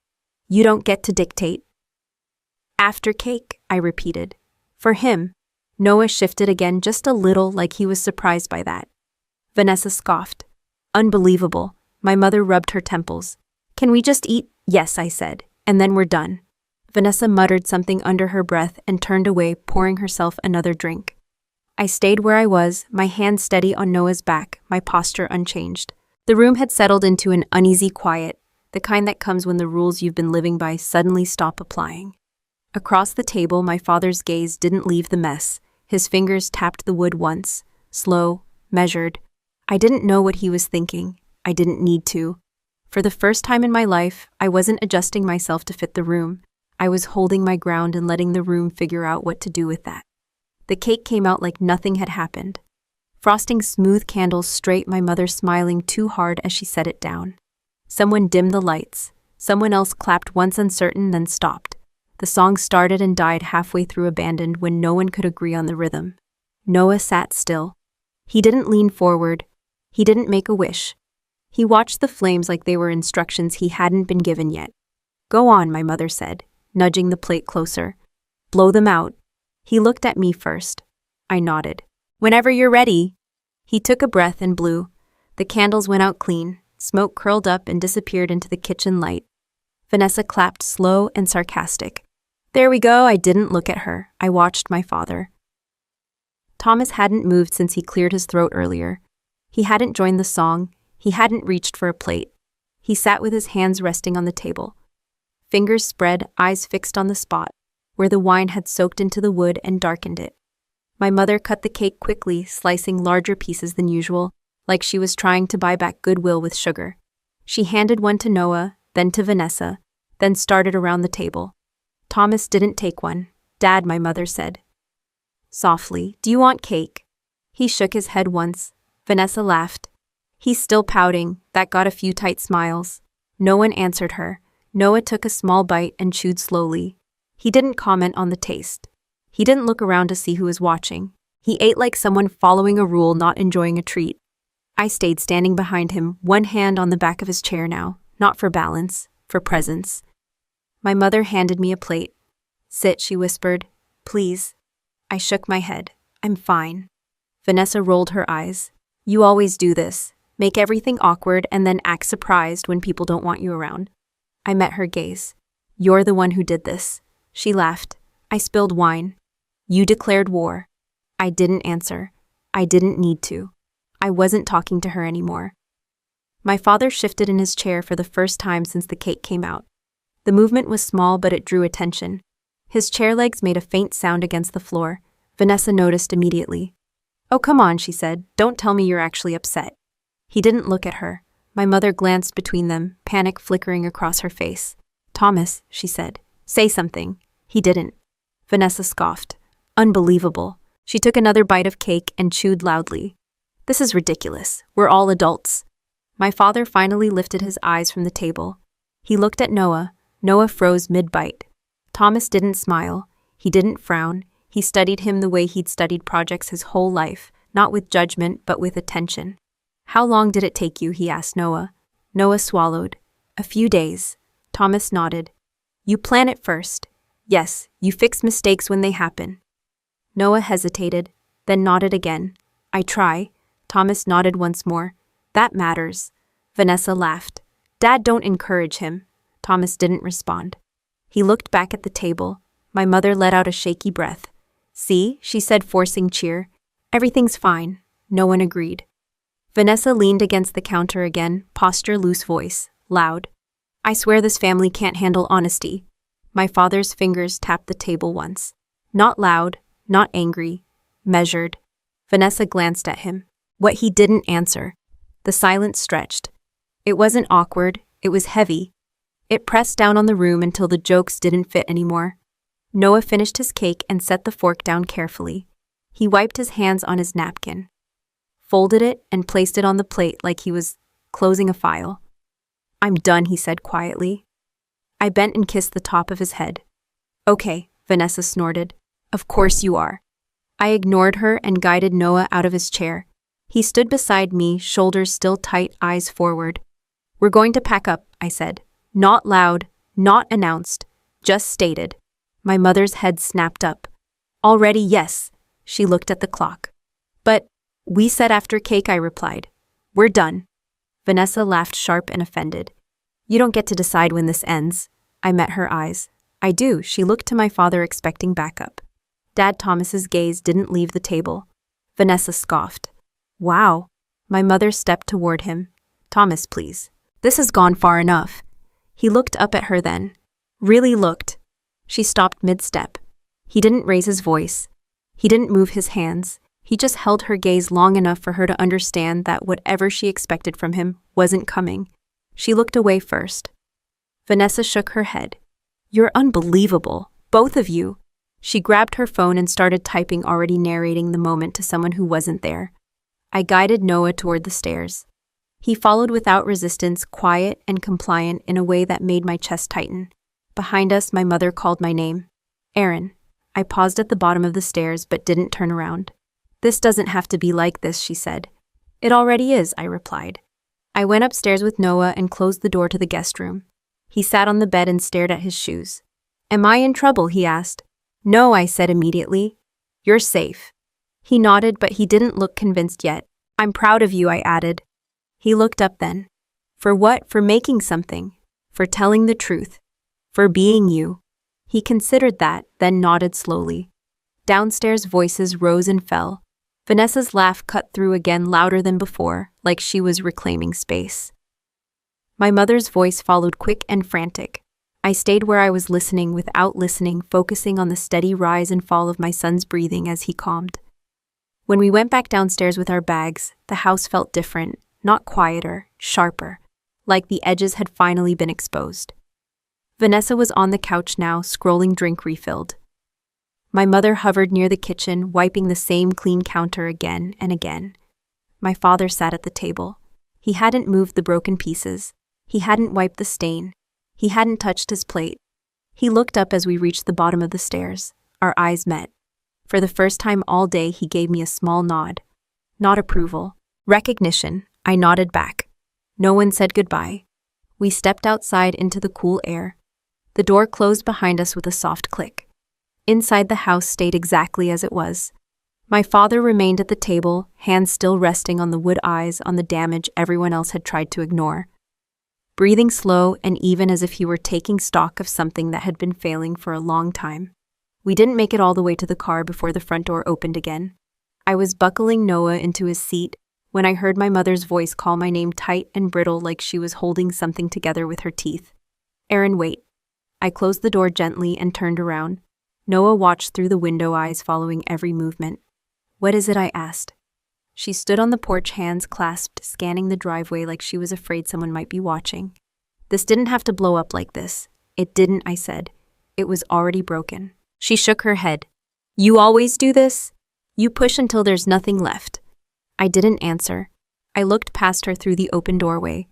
You don't get to dictate. After cake, I repeated. For him. Noah shifted again just a little, like he was surprised by that. Vanessa scoffed. Unbelievable. My mother rubbed her temples. Can we just eat? Yes, I said, and then we're done. Vanessa muttered something under her breath and turned away, pouring herself another drink. I stayed where I was, my hand steady on Noah's back, my posture unchanged. The room had settled into an uneasy quiet, the kind that comes when the rules you've been living by suddenly stop applying. Across the table, my father's gaze didn't leave the mess. His fingers tapped the wood once, slow, measured. I didn't know what he was thinking. I didn't need to. For the first time in my life, I wasn't adjusting myself to fit the room. I was holding my ground and letting the room figure out what to do with that. The cake came out like nothing had happened. Frosting smooth candles straight, my mother smiling too hard as she set it down. Someone dimmed the lights. Someone else clapped once uncertain, then stopped. The song started and died halfway through, abandoned when no one could agree on the rhythm. Noah sat still. He didn't lean forward. He didn't make a wish. He watched the flames like they were instructions he hadn't been given yet. Go on, my mother said, nudging the plate closer. Blow them out. He looked at me first. I nodded. Whenever you're ready. He took a breath and blew. The candles went out clean. Smoke curled up and disappeared into the kitchen light. Vanessa clapped, slow and sarcastic. There we go. I didn't look at her. I watched my father. Thomas hadn't moved since he cleared his throat earlier. He hadn't joined the song. He hadn't reached for a plate. He sat with his hands resting on the table. Fingers spread, eyes fixed on the spot, where the wine had soaked into the wood and darkened it. My mother cut the cake quickly, slicing larger pieces than usual, like she was trying to buy back goodwill with sugar. She handed one to Noah, then to Vanessa, then started around the table. Thomas didn't take one. Dad, my mother said. Softly, do you want cake? He shook his head once. Vanessa laughed. He's still pouting. That got a few tight smiles. No one answered her. Noah took a small bite and chewed slowly. He didn't comment on the taste. He didn't look around to see who was watching. He ate like someone following a rule, not enjoying a treat. I stayed standing behind him, one hand on the back of his chair now, not for balance, for presence. My mother handed me a plate. Sit, she whispered. Please. I shook my head. I'm fine. Vanessa rolled her eyes. You always do this. Make everything awkward and then act surprised when people don't want you around. I met her gaze. You're the one who did this. She laughed. I spilled wine. You declared war. I didn't answer. I didn't need to. I wasn't talking to her anymore. My father shifted in his chair for the first time since the cake came out. The movement was small, but it drew attention. His chair legs made a faint sound against the floor. Vanessa noticed immediately. Oh, come on, she said. Don't tell me you're actually upset. He didn't look at her. My mother glanced between them, panic flickering across her face. Thomas, she said. Say something. He didn't. Vanessa scoffed. Unbelievable. She took another bite of cake and chewed loudly. This is ridiculous. We're all adults. My father finally lifted his eyes from the table. He looked at Noah. Noah froze mid-bite. Thomas didn't smile. He didn't frown. He studied him the way he'd studied projects his whole life, not with judgment, but with attention. How long did it take you? He asked Noah. Noah swallowed. A few days. Thomas nodded. You plan it first. Yes, you fix mistakes when they happen. Noah hesitated, then nodded again. I try. Thomas nodded once more. That matters. Vanessa laughed. Dad, don't encourage him. Thomas didn't respond. He looked back at the table. My mother let out a shaky breath. See, she said, forcing cheer. Everything's fine, no one agreed. Vanessa leaned against the counter again, posture loose, voice loud. I swear this family can't handle honesty. My father's fingers tapped the table once. Not loud, not angry, measured. Vanessa glanced at him. What he didn't answer. The silence stretched. It wasn't awkward, it was heavy. It pressed down on the room until the jokes didn't fit anymore. Noah finished his cake and set the fork down carefully. He wiped his hands on his napkin, folded it, and placed it on the plate like he was closing a file. I'm done, he said quietly. I bent and kissed the top of his head. Okay, Vanessa snorted. Of course you are. I ignored her and guided Noah out of his chair. He stood beside me, shoulders still tight, eyes forward. We're going to pack up, I said. Not loud, not announced, just stated. My mother's head snapped up. Already, yes. She looked at the clock. But we said after cake, I replied. We're done. Vanessa laughed, sharp and offended. You don't get to decide when this ends. I met her eyes. I do. She looked to my father, expecting backup. Dad Thomas's gaze didn't leave the table. Vanessa scoffed. Wow. My mother stepped toward him. Thomas, please. This has gone far enough. He looked up at her then. Really looked. She stopped mid-step. He didn't raise his voice. He didn't move his hands. He just held her gaze long enough for her to understand that whatever she expected from him wasn't coming. She looked away first. Vanessa shook her head. You're unbelievable, both of you. She grabbed her phone and started typing, already narrating the moment to someone who wasn't there. I guided Noah toward the stairs. He followed without resistance, quiet and compliant in a way that made my chest tighten. Behind us, my mother called my name. Aaron. I paused at the bottom of the stairs but didn't turn around. This doesn't have to be like this, she said. It already is, I replied. I went upstairs with Noah and closed the door to the guest room. He sat on the bed and stared at his shoes. Am I in trouble? He asked. No, I said immediately. You're safe. He nodded, but he didn't look convinced yet. I'm proud of you, I added. He looked up then. For what? For making something. For telling the truth. For being you. He considered that, then nodded slowly. Downstairs voices rose and fell. Vanessa's laugh cut through again, louder than before, like she was reclaiming space. My mother's voice followed, quick and frantic. I stayed where I was listening without listening, focusing on the steady rise and fall of my son's breathing as he calmed. When we went back downstairs with our bags, the house felt different, not quieter, sharper, like the edges had finally been exposed. Vanessa was on the couch now, scrolling, drink refilled. My mother hovered near the kitchen, wiping the same clean counter again and again. My father sat at the table. He hadn't moved the broken pieces. He hadn't wiped the stain. He hadn't touched his plate. He looked up as we reached the bottom of the stairs. Our eyes met. For the first time all day, he gave me a small nod. Not approval. Recognition. I nodded back. No one said goodbye. We stepped outside into the cool air. The door closed behind us with a soft click. Inside, the house stayed exactly as it was. My father remained at the table, hands still resting on the wood, eyes on the damage everyone else had tried to ignore. Breathing slow and even, as if he were taking stock of something that had been failing for a long time. We didn't make it all the way to the car before the front door opened again. I was buckling Noah into his seat when I heard my mother's voice call my name, tight and brittle, like she was holding something together with her teeth. Aaron, wait. I closed the door gently and turned around. Noah watched through the window, eyes following every movement. What is it? I asked. She stood on the porch, hands clasped, scanning the driveway like she was afraid someone might be watching. This didn't have to blow up like this. It didn't, I said. It was already broken. She shook her head. You always do this? You push until there's nothing left. I didn't answer. I looked past her through the open doorway.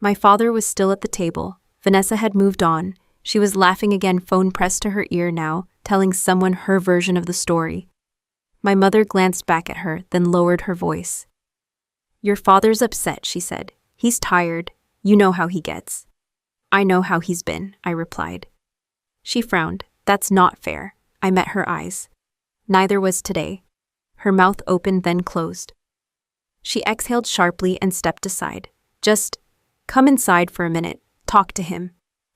My father was still at the table. Vanessa had moved on. She was laughing again, phone pressed to her ear now, telling someone her version of the story. My mother glanced back at her, then lowered her voice. Your father's upset, she said. He's tired. You know how he gets. I know how he's been, I replied. She frowned. That's not fair. I met her eyes. Neither was today. Her mouth opened, then closed. She exhaled sharply and stepped aside. Just come inside for a minute. Talk to him.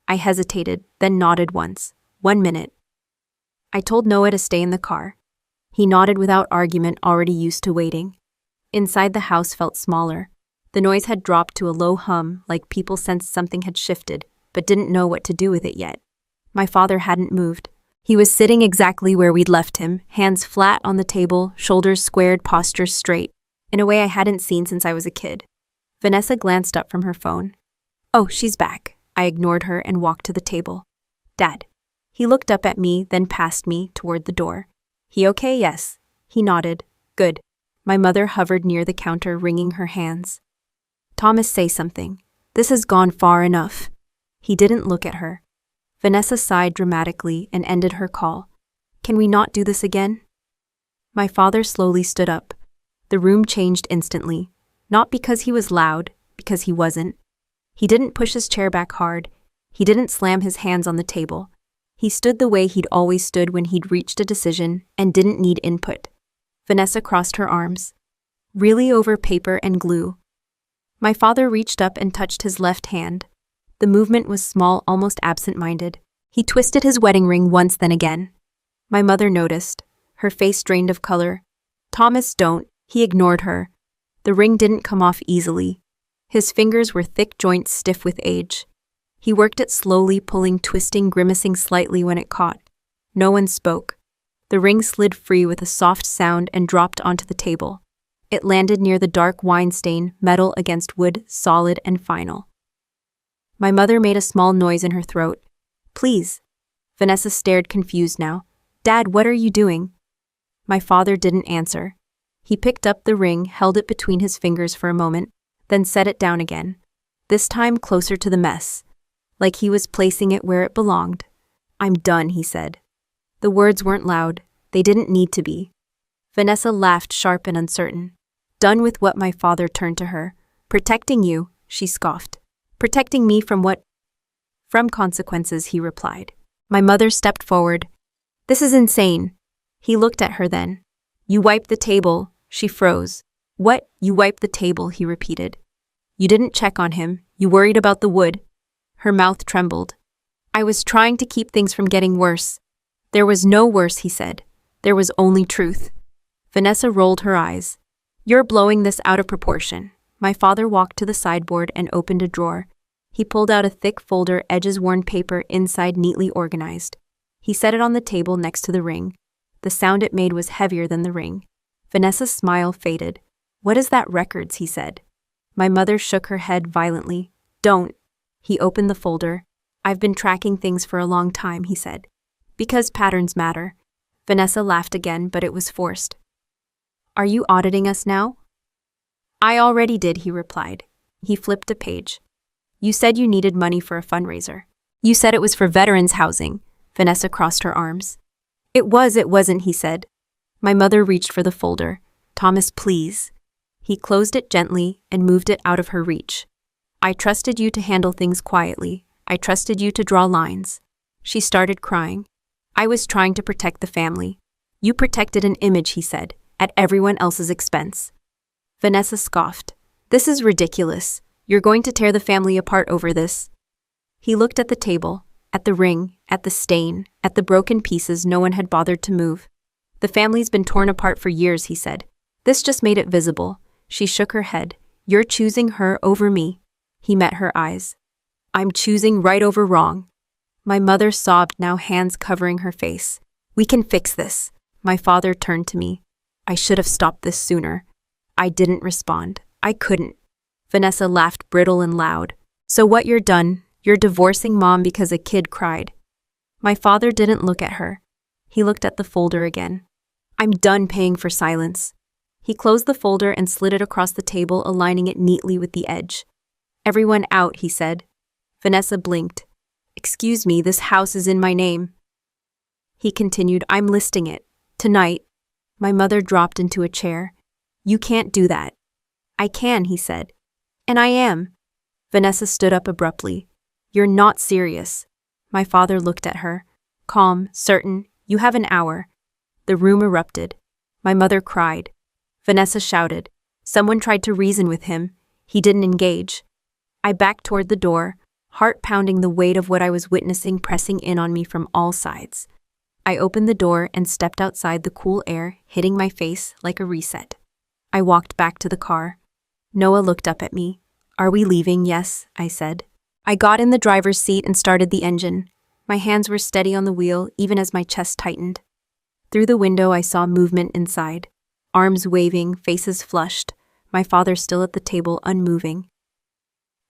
I hesitated, then nodded once. 1 minute. I told Noah to stay in the car. He nodded without argument, already used to waiting. Inside the house felt smaller. The noise had dropped to a low hum, like people sensed something had shifted, but didn't know what to do with it yet. My father hadn't moved. He was sitting exactly where we'd left him, hands flat on the table, shoulders squared, posture straight, in a way I hadn't seen since I was a kid. Vanessa glanced up from her phone. "Oh, she's back." I ignored her and walked to the table. "Dad." He looked up at me, then past me, toward the door. "He okay?" "Yes." He nodded. "Good." My mother hovered near the counter, wringing her hands. "Thomas, say something. This has gone far enough." He didn't look at her. Vanessa sighed dramatically and ended her call. "Can we not do this again?" My father slowly stood up. The room changed instantly. Not because he was loud, because he wasn't. He didn't push his chair back hard. He didn't slam his hands on the table. He stood the way he'd always stood when he'd reached a decision and didn't need input. Vanessa crossed her arms. "Really, over paper and glue?" My father reached up and touched his left hand. The movement was small, almost absent-minded. He twisted his wedding ring once, then again. My mother noticed. Her face drained of color. "Thomas, don't." He ignored her. The ring didn't come off easily. His fingers were thick joints, stiff with age. He worked it slowly, pulling, twisting, grimacing slightly when it caught. No one spoke. The ring slid free with a soft sound and dropped onto the table. It landed near the dark wine stain, metal against wood, solid and final. My mother made a small noise in her throat. "Please." Vanessa stared, confused now. "Dad, what are you doing?" My father didn't answer. He picked up the ring, held it between his fingers for a moment, then set it down again. This time closer to the mess, like he was placing it where it belonged. "I'm done," he said. The words weren't loud. They didn't need to be. Vanessa laughed, sharp and uncertain. "Done with what?" My father turned to her. "Protecting you," she scoffed. "Protecting me from what?" "From consequences," he replied. My mother stepped forward. "This is insane." He looked at her then. "You wiped the table." She froze. "What? You wiped the table," he repeated. "You didn't check on him. You worried about the wood." Her mouth trembled. "I was trying to keep things from getting worse." "There was no worse," he said. "There was only truth." Vanessa rolled her eyes. "You're blowing this out of proportion." My father walked to the sideboard and opened a drawer. He pulled out a thick folder, edges worn paper, inside neatly organized. He set it on the table next to the ring. The sound it made was heavier than the ring. Vanessa's smile faded. "What is that, records?" he said. My mother shook her head violently. "Don't." He opened the folder. "I've been tracking things for a long time," he said. "Because patterns matter." Vanessa laughed again, but it was forced. "Are you auditing us now?" "I already did," he replied. He flipped a page. "You said you needed money for a fundraiser. You said it was for veterans housing." Vanessa crossed her arms. It wasn't," he said. My mother reached for the folder. "Thomas, please." He closed it gently and moved it out of her reach. "I trusted you to handle things quietly. I trusted you to draw lines." She started crying. "I was trying to protect the family." "You protected an image," he said, "at everyone else's expense." Vanessa scoffed. "This is ridiculous. You're going to tear the family apart over this." He looked at the table, at the ring, at the stain, at the broken pieces no one had bothered to move. "The family's been torn apart for years," he said. "This just made it visible." She shook her head. "You're choosing her over me." He met her eyes. "I'm choosing right over wrong." My mother sobbed, now hands covering her face. "We can fix this." My father turned to me. "I should have stopped this sooner." I didn't respond. I couldn't. Vanessa laughed, brittle and loud. "So what, you're done? You're divorcing Mom because a kid cried?" My father didn't look at her. He looked at the folder again. "I'm done paying for silence." He closed the folder and slid it across the table, aligning it neatly with the edge. "Everyone out," he said. Vanessa blinked. "Excuse me, this house is in my name." He continued, "I'm listing it. Tonight." My mother dropped into a chair. "You can't do that." "I can," he said. "And I am." Vanessa stood up abruptly. "You're not serious." My father looked at her. Calm, certain. "You have an hour." The room erupted. My mother cried. Vanessa shouted. Someone tried to reason with him. He didn't engage. I backed toward the door, heart pounding, the weight of what I was witnessing pressing in on me from all sides. I opened the door and stepped outside, the cool air hitting my face like a reset. I walked back to the car. Noah looked up at me. "Are we leaving?" "Yes," I said. I got in the driver's seat and started the engine. My hands were steady on the wheel, even as my chest tightened. Through the window, I saw movement inside. Arms waving, faces flushed, my father still at the table, unmoving.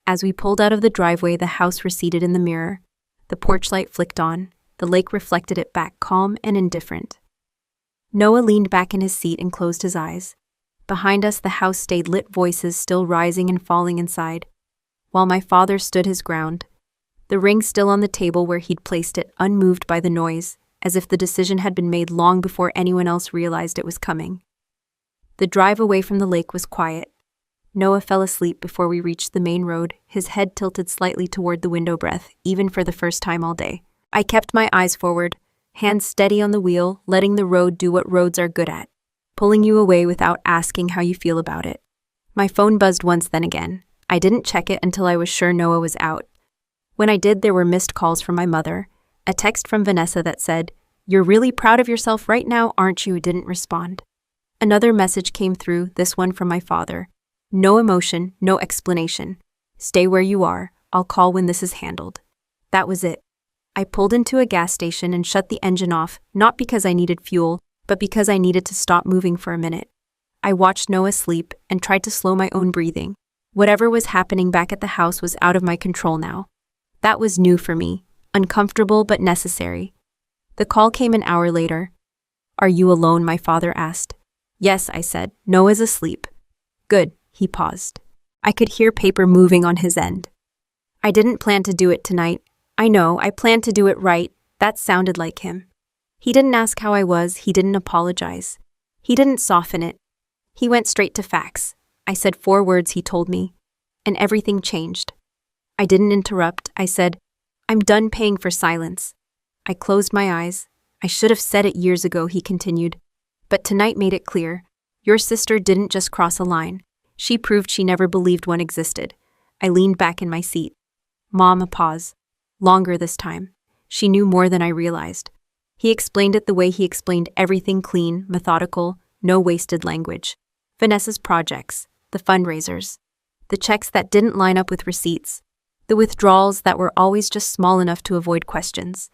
As we pulled out of the driveway, the house receded in the mirror. The porch light flicked on. The lake reflected it back, calm and indifferent. Noah leaned back in his seat and closed his eyes. Behind us, the house stayed lit, voices still rising and falling inside, while my father stood his ground, the ring still on the table where he'd placed it, unmoved by the noise, as if the decision had been made long before anyone else realized it was coming. The drive away from the lake was quiet. Noah fell asleep before we reached the main road, his head tilted slightly toward the window breath, even for the first time all day. I kept my eyes forward, hands steady on the wheel, letting the road do what roads are good at, pulling you away without asking how you feel about it. My phone buzzed once, then again. I didn't check it until I was sure Noah was out. When I did, there were missed calls from my mother, a text from Vanessa that said, "You're really proud of yourself right now, aren't you?" Didn't respond. Another message came through, this one from my father. "No emotion, no explanation. Stay where you are. I'll call when this is handled." That was it. I pulled into a gas station and shut the engine off, not because I needed fuel, but because I needed to stop moving for a minute. I watched Noah sleep and tried to slow my own breathing. Whatever was happening back at the house was out of my control now. That was new for me, uncomfortable but necessary. The call came an hour later. "Are you alone?" my father asked. "Yes," I said. "Noah's asleep." "Good," he paused. I could hear paper moving on his end. "I didn't plan to do it tonight. I know, I planned to do it right." That sounded like him. He didn't ask how I was, he didn't apologize. He didn't soften it. He went straight to facts. I said 4 words he told me, and everything changed. I didn't interrupt. I said, "I'm done paying for silence." I closed my eyes. "I should have said it years ago," he continued. "But tonight made it clear. Your sister didn't just cross a line. She proved she never believed one existed." I leaned back in my seat. Mom, a pause. Longer this time. She knew more than I realized. He explained it the way he explained everything, clean, methodical, no wasted language. Vanessa's projects, the fundraisers, the checks that didn't line up with receipts, the withdrawals that were always just small enough to avoid questions.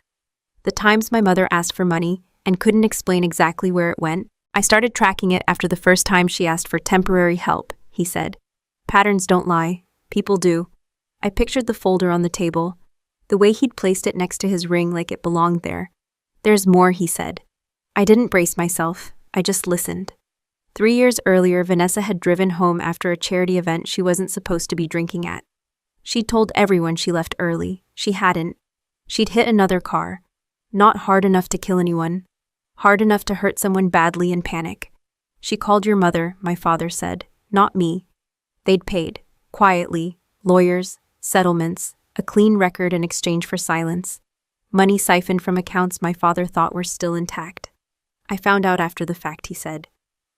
The times my mother asked for money and couldn't explain exactly where it went. I started tracking it after the first time she asked for temporary help, he said. Patterns don't lie. People do. I pictured the folder on the table, the way he'd placed it next to his ring like it belonged there. "There's more," he said. I didn't brace myself. I just listened. 3 years earlier, Vanessa had driven home after a charity event she wasn't supposed to be drinking at. She'd told everyone she left early. She hadn't. She'd hit another car. Not hard enough to kill anyone. Hard enough to hurt someone badly and panic. "She called your mother," my father said. "Not me." They'd paid. Quietly. Lawyers. Settlements. A clean record in exchange for silence. Money siphoned from accounts my father thought were still intact. "I found out after the fact," he said.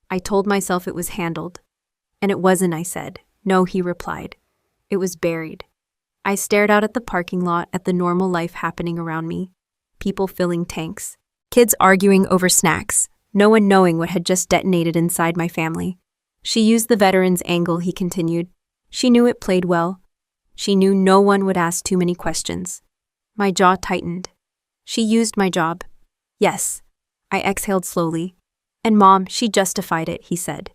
I told myself it was handled. "And it wasn't," I said. "No," he replied. "It was buried." I stared out at the parking lot, at the normal life happening around me. People filling tanks. Kids arguing over snacks. No one knowing what had just detonated inside my family. "She used the veteran's angle," he continued. "She knew it played well. She knew no one would ask too many questions." My jaw tightened. "She used my job." "Yes." I exhaled slowly. "And Mom, she justified it," he said.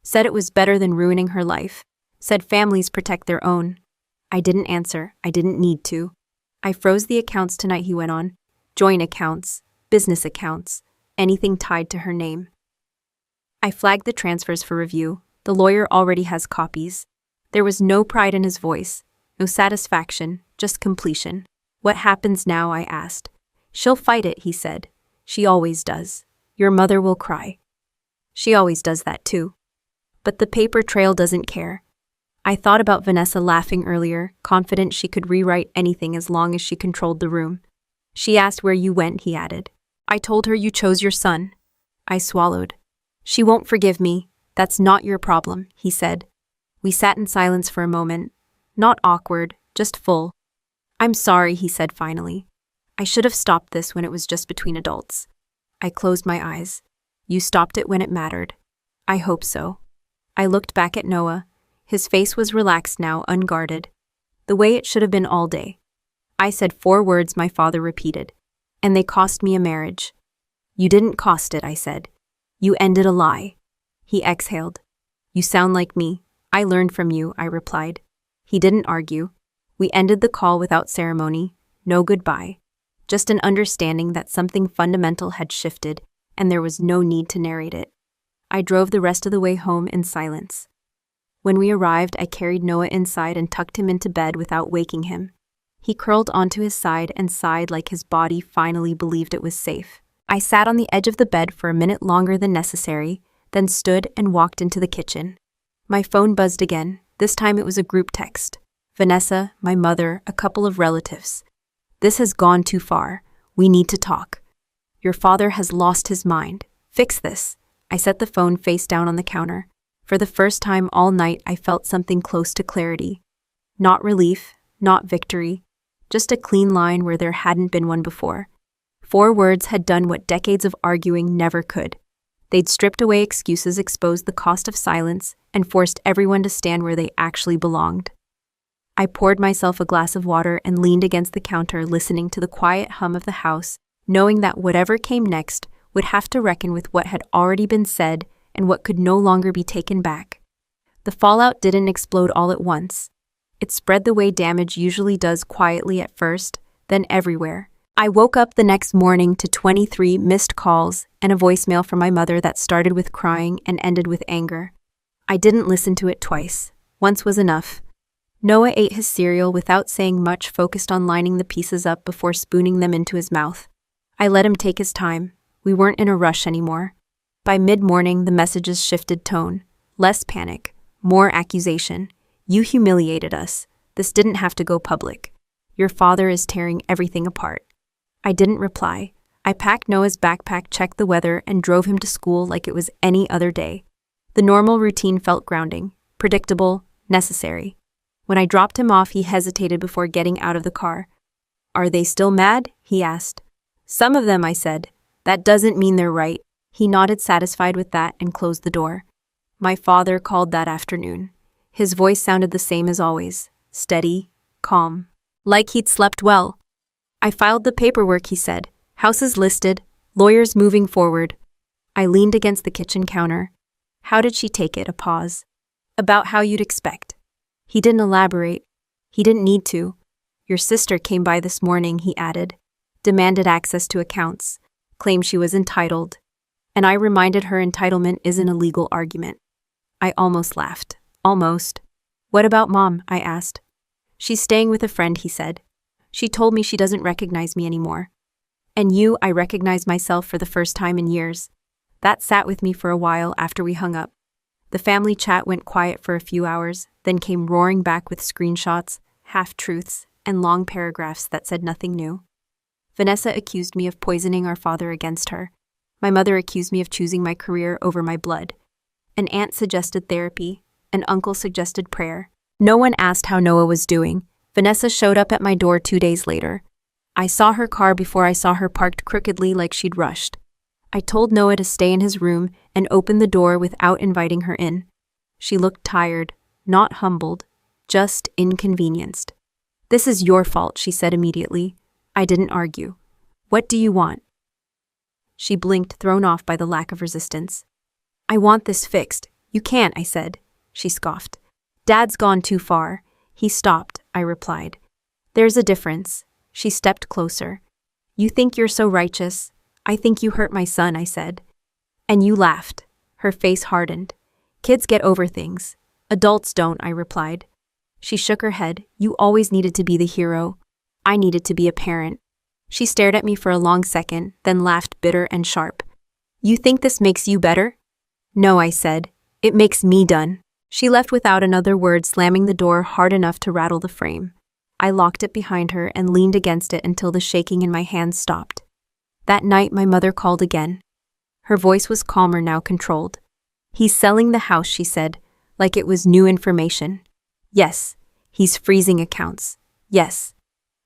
"Said it was better than ruining her life. Said families protect their own." I didn't answer. I didn't need to. "I froze the accounts tonight," he went on. "Joint accounts, business accounts, anything tied to her name. I flagged the transfers for review. The lawyer already has copies." There was no pride in his voice, no satisfaction, just completion. "What happens now?" I asked. "She'll fight it," he said. "She always does. Your mother will cry. She always does that too. But the paper trail doesn't care." I thought about Vanessa laughing earlier, confident she could rewrite anything as long as she controlled the room. "She asked where you went," he added. "I told her you chose your son." I swallowed. "She won't forgive me. That's not your problem," he said. We sat in silence for a moment. Not awkward, just full. "I'm sorry," he said finally. "I should have stopped this when it was just between adults. I closed my eyes. You stopped it when it mattered. I hope so. I looked back at Noah. His face was relaxed now, unguarded. The way it should have been all day. I said 4 words my father repeated. And they cost me a marriage. You didn't cost it, I said. You ended a lie. He exhaled. You sound like me. I learned from you, I replied. He didn't argue. We ended the call without ceremony, no goodbye. Just an understanding that something fundamental had shifted, and there was no need to narrate it. I drove the rest of the way home in silence. When we arrived, I carried Noah inside and tucked him into bed without waking him. He curled onto his side and sighed like his body finally believed it was safe. I sat on the edge of the bed for a minute longer than necessary, then stood and walked into the kitchen. My phone buzzed again. This time it was a group text. Vanessa, my mother, a couple of relatives. This has gone too far. We need to talk. Your father has lost his mind. Fix this. I set the phone face down on the counter. For the first time all night, I felt something close to clarity. Not relief, not victory, just a clean line where there hadn't been one before. 4 words had done what decades of arguing never could. They'd stripped away excuses, exposed the cost of silence, and forced everyone to stand where they actually belonged. I poured myself a glass of water and leaned against the counter, listening to the quiet hum of the house, knowing that whatever came next would have to reckon with what had already been said and what could no longer be taken back. The fallout didn't explode all at once. It spread the way damage usually does, quietly at first, then everywhere. I woke up the next morning to 23 missed calls and a voicemail from my mother that started with crying and ended with anger. I didn't listen to it twice. Once was enough. Noah ate his cereal without saying much, focused on lining the pieces up before spooning them into his mouth. I let him take his time. We weren't in a rush anymore. By mid-morning, the messages shifted tone. Less panic, more accusation. You humiliated us. This didn't have to go public. Your father is tearing everything apart. I didn't reply. I packed Noah's backpack, checked the weather, and drove him to school like it was any other day. The normal routine felt grounding, predictable, necessary. When I dropped him off, he hesitated before getting out of the car. Are they still mad? He asked. Some of them, I said. That doesn't mean they're right. He nodded, satisfied with that, and closed the door. My father called that afternoon. His voice sounded the same as always, steady, calm, like he'd slept well. I filed the paperwork, he said. Houses listed, lawyers moving forward. I leaned against the kitchen counter. How did she take it? A pause. About how you'd expect. He didn't elaborate. He didn't need to. Your sister came by this morning, he added. Demanded access to accounts. Claimed she was entitled. And I reminded her entitlement isn't a legal argument. I almost laughed. Almost. What about Mom? I asked. She's staying with a friend, he said. She told me she doesn't recognize me anymore. And you, I recognized myself for the first time in years. That sat with me for a while after we hung up. The family chat went quiet for a few hours, then came roaring back with screenshots, half-truths, and long paragraphs that said nothing new. Vanessa accused me of poisoning our father against her. My mother accused me of choosing my career over my blood. An aunt suggested therapy. An uncle suggested prayer. No one asked how Noah was doing. Vanessa showed up at my door 2 days later. I saw her car before I saw her parked crookedly like she'd rushed. I told Noah to stay in his room and opened the door without inviting her in. She looked tired, not humbled, just inconvenienced. This is your fault, she said immediately. I didn't argue. What do you want? She blinked, thrown off by the lack of resistance. I want this fixed. You can't, I said. She scoffed. Dad's gone too far. He stopped, I replied. There's a difference. She stepped closer. You think you're so righteous. I think you hurt my son, I said. And you laughed. Her face hardened. Kids get over things. Adults don't, I replied. She shook her head. You always needed to be the hero. I needed to be a parent. She stared at me for a long second, then laughed bitter and sharp. You think this makes you better? No, I said. It makes me done. She left without another word, slamming the door hard enough to rattle the frame. I locked it behind her and leaned against it until the shaking in my hands stopped. That night, my mother called again. Her voice was calmer now, controlled. He's selling the house, she said, like it was new information. Yes. He's freezing accounts. Yes.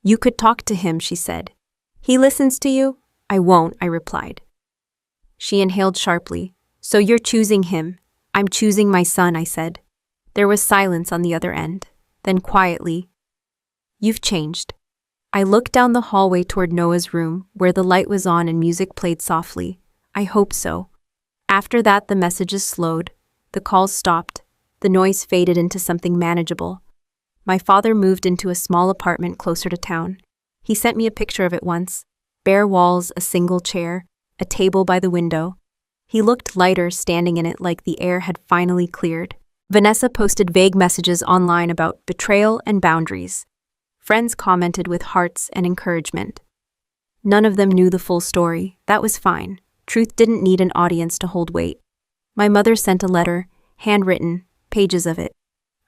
You could talk to him, she said. He listens to you? I won't, I replied. She inhaled sharply. So you're choosing him. I'm choosing my son, I said. There was silence on the other end. Then quietly, you've changed. I looked down the hallway toward Noah's room, where the light was on and music played softly. I hope so. After that, the messages slowed. The calls stopped. The noise faded into something manageable. My father moved into a small apartment closer to town. He sent me a picture of it once. Bare walls, a single chair, a table by the window. He looked lighter standing in it, like the air had finally cleared. Vanessa posted vague messages online about betrayal and boundaries. Friends commented with hearts and encouragement. None of them knew the full story. That was fine. Truth didn't need an audience to hold weight. My mother sent a letter, handwritten, pages of it.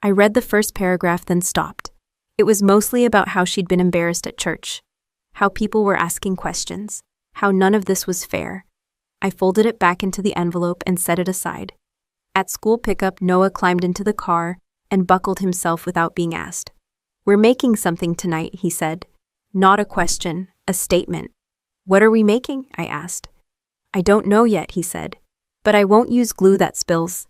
I read the first paragraph, then stopped. It was mostly about how she'd been embarrassed at church, how people were asking questions, how none of this was fair. I folded it back into the envelope and set it aside. At school pickup, Noah climbed into the car and buckled himself without being asked. We're making something tonight, he said. Not a question, a statement. What are we making? I asked. I don't know yet, he said. But I won't use glue that spills.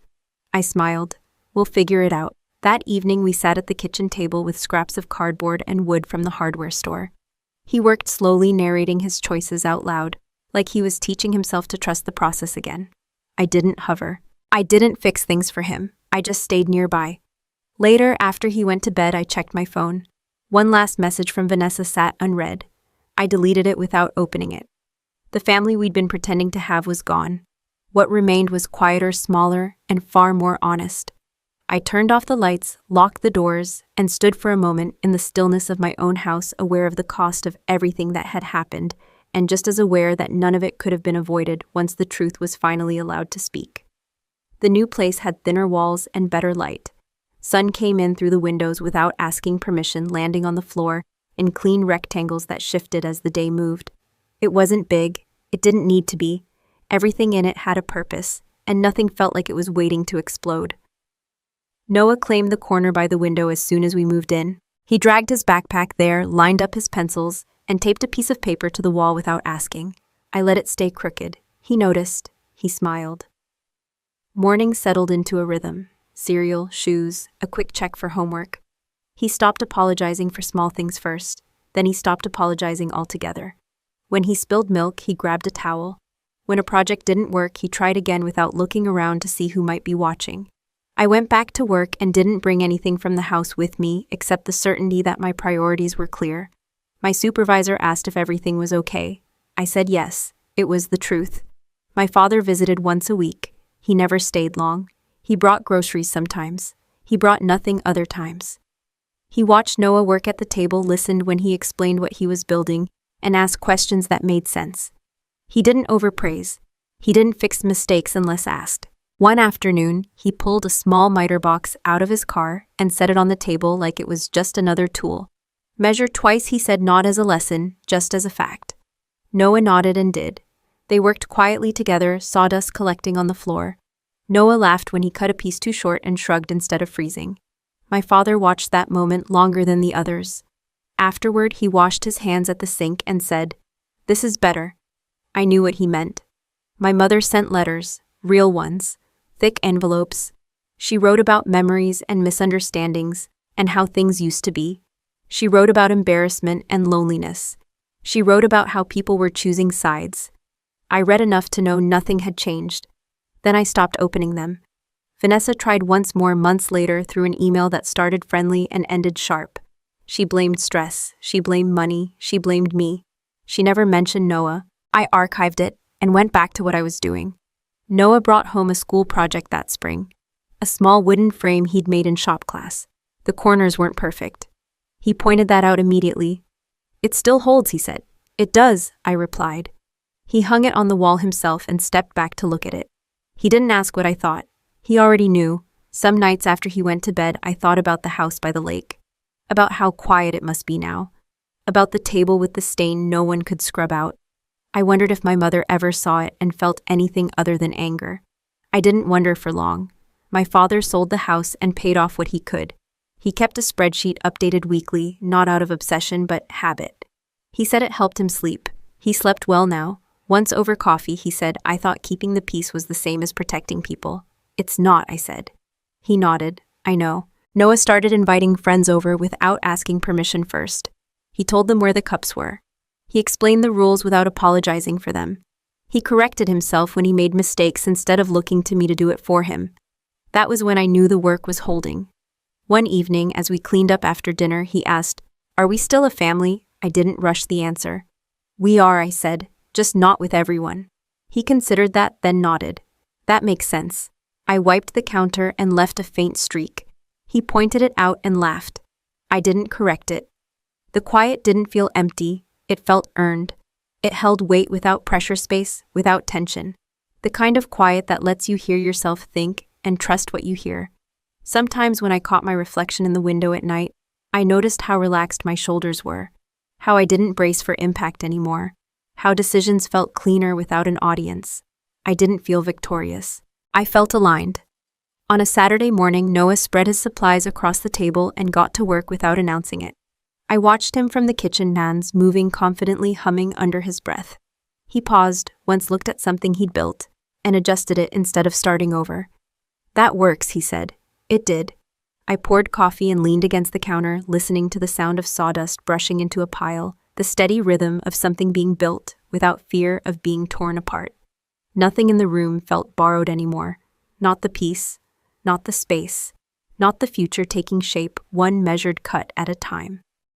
I smiled. We'll figure it out. That evening we sat at the kitchen table with scraps of cardboard and wood from the hardware store. He worked slowly, narrating his choices out loud, like he was teaching himself to trust the process again. I didn't hover. I didn't fix things for him. I just stayed nearby. Later, after he went to bed, I checked my phone. One last message from Vanessa sat unread. I deleted it without opening it. The family we'd been pretending to have was gone. What remained was quieter, smaller, and far more honest. I turned off the lights, locked the doors, and stood for a moment in the stillness of my own house, aware of the cost of everything that had happened, and just as aware that none of it could have been avoided once the truth was finally allowed to speak. The new place had thinner walls and better light. Sun came in through the windows without asking permission, landing on the floor in clean rectangles that shifted as the day moved. It wasn't big. It didn't need to be. Everything in it had a purpose, and nothing felt like it was waiting to explode. Noah claimed the corner by the window as soon as we moved in. He dragged his backpack there, lined up his pencils, and taped a piece of paper to the wall without asking. I let it stay crooked. He noticed. He smiled. Morning settled into a rhythm. Cereal, shoes, a quick check for homework. He stopped apologizing for small things first. Then he stopped apologizing altogether. When he spilled milk, he grabbed a towel. When a project didn't work, he tried again without looking around to see who might be watching. I went back to work and didn't bring anything from the house with me except the certainty that my priorities were clear. My supervisor asked if everything was okay. I said yes. It was the truth. My father visited once a week. He never stayed long. He brought groceries sometimes. He brought nothing other times. He watched Noah work at the table, listened when he explained what he was building, and asked questions that made sense. He didn't overpraise. He didn't fix mistakes unless asked. One afternoon, he pulled a small miter box out of his car and set it on the table like it was just another tool. Measure twice, he said, not as a lesson, just as a fact. Noah nodded and did. They worked quietly together, sawdust collecting on the floor. Noah laughed when he cut a piece too short and shrugged instead of freezing. My father watched that moment longer than the others. Afterward, he washed his hands at the sink and said, "This is better." I knew what he meant. My mother sent letters, real ones, thick envelopes. She wrote about memories and misunderstandings and how things used to be. She wrote about embarrassment and loneliness. She wrote about how people were choosing sides. I read enough to know nothing had changed. Then I stopped opening them. Vanessa tried once more months later through an email that started friendly and ended sharp. She blamed stress. She blamed money. She blamed me. She never mentioned Noah. I archived it and went back to what I was doing. Noah brought home a school project that spring. A small wooden frame he'd made in shop class. The corners weren't perfect. He pointed that out immediately. "It still holds," he said. "It does," I replied. He hung it on the wall himself and stepped back to look at it. He didn't ask what I thought. He already knew. Some nights after he went to bed, I thought about the house by the lake. About how quiet it must be now. About the table with the stain no one could scrub out. I wondered if my mother ever saw it and felt anything other than anger. I didn't wonder for long. My father sold the house and paid off what he could. He kept a spreadsheet updated weekly, not out of obsession but habit. He said it helped him sleep. He slept well now, Once over coffee, he said, I thought keeping the peace was the same as protecting people. It's not, I said. He nodded. I know. Noah started inviting friends over without asking permission first. He told them where the cups were. He explained the rules without apologizing for them. He corrected himself when he made mistakes instead of looking to me to do it for him. That was when I knew the work was holding. One evening, as we cleaned up after dinner, he asked, Are we still a family? I didn't rush the answer. We are, I said, just not with everyone. He considered that, then nodded. That makes sense. I wiped the counter and left a faint streak. He pointed it out and laughed. I didn't correct it. The quiet didn't feel empty, it felt earned. It held weight without pressure space, without tension. The kind of quiet that lets you hear yourself think and trust what you hear. Sometimes when I caught my reflection in the window at night, I noticed how relaxed my shoulders were, how I didn't brace for impact anymore, how decisions felt cleaner without an audience. I didn't feel victorious. I felt aligned. On a Saturday morning, Noah spread his supplies across the table and got to work without announcing it. I watched him from the kitchen, hands moving confidently, humming under his breath. He paused, once looked at something he'd built, and adjusted it instead of starting over. That works, he said. It did. I poured coffee and leaned against the counter, listening to the sound of sawdust brushing into a pile, the steady rhythm of something being built without fear of being torn apart. Nothing in the room felt borrowed anymore. Not the peace, not the space, not the future taking shape one measured cut at a time.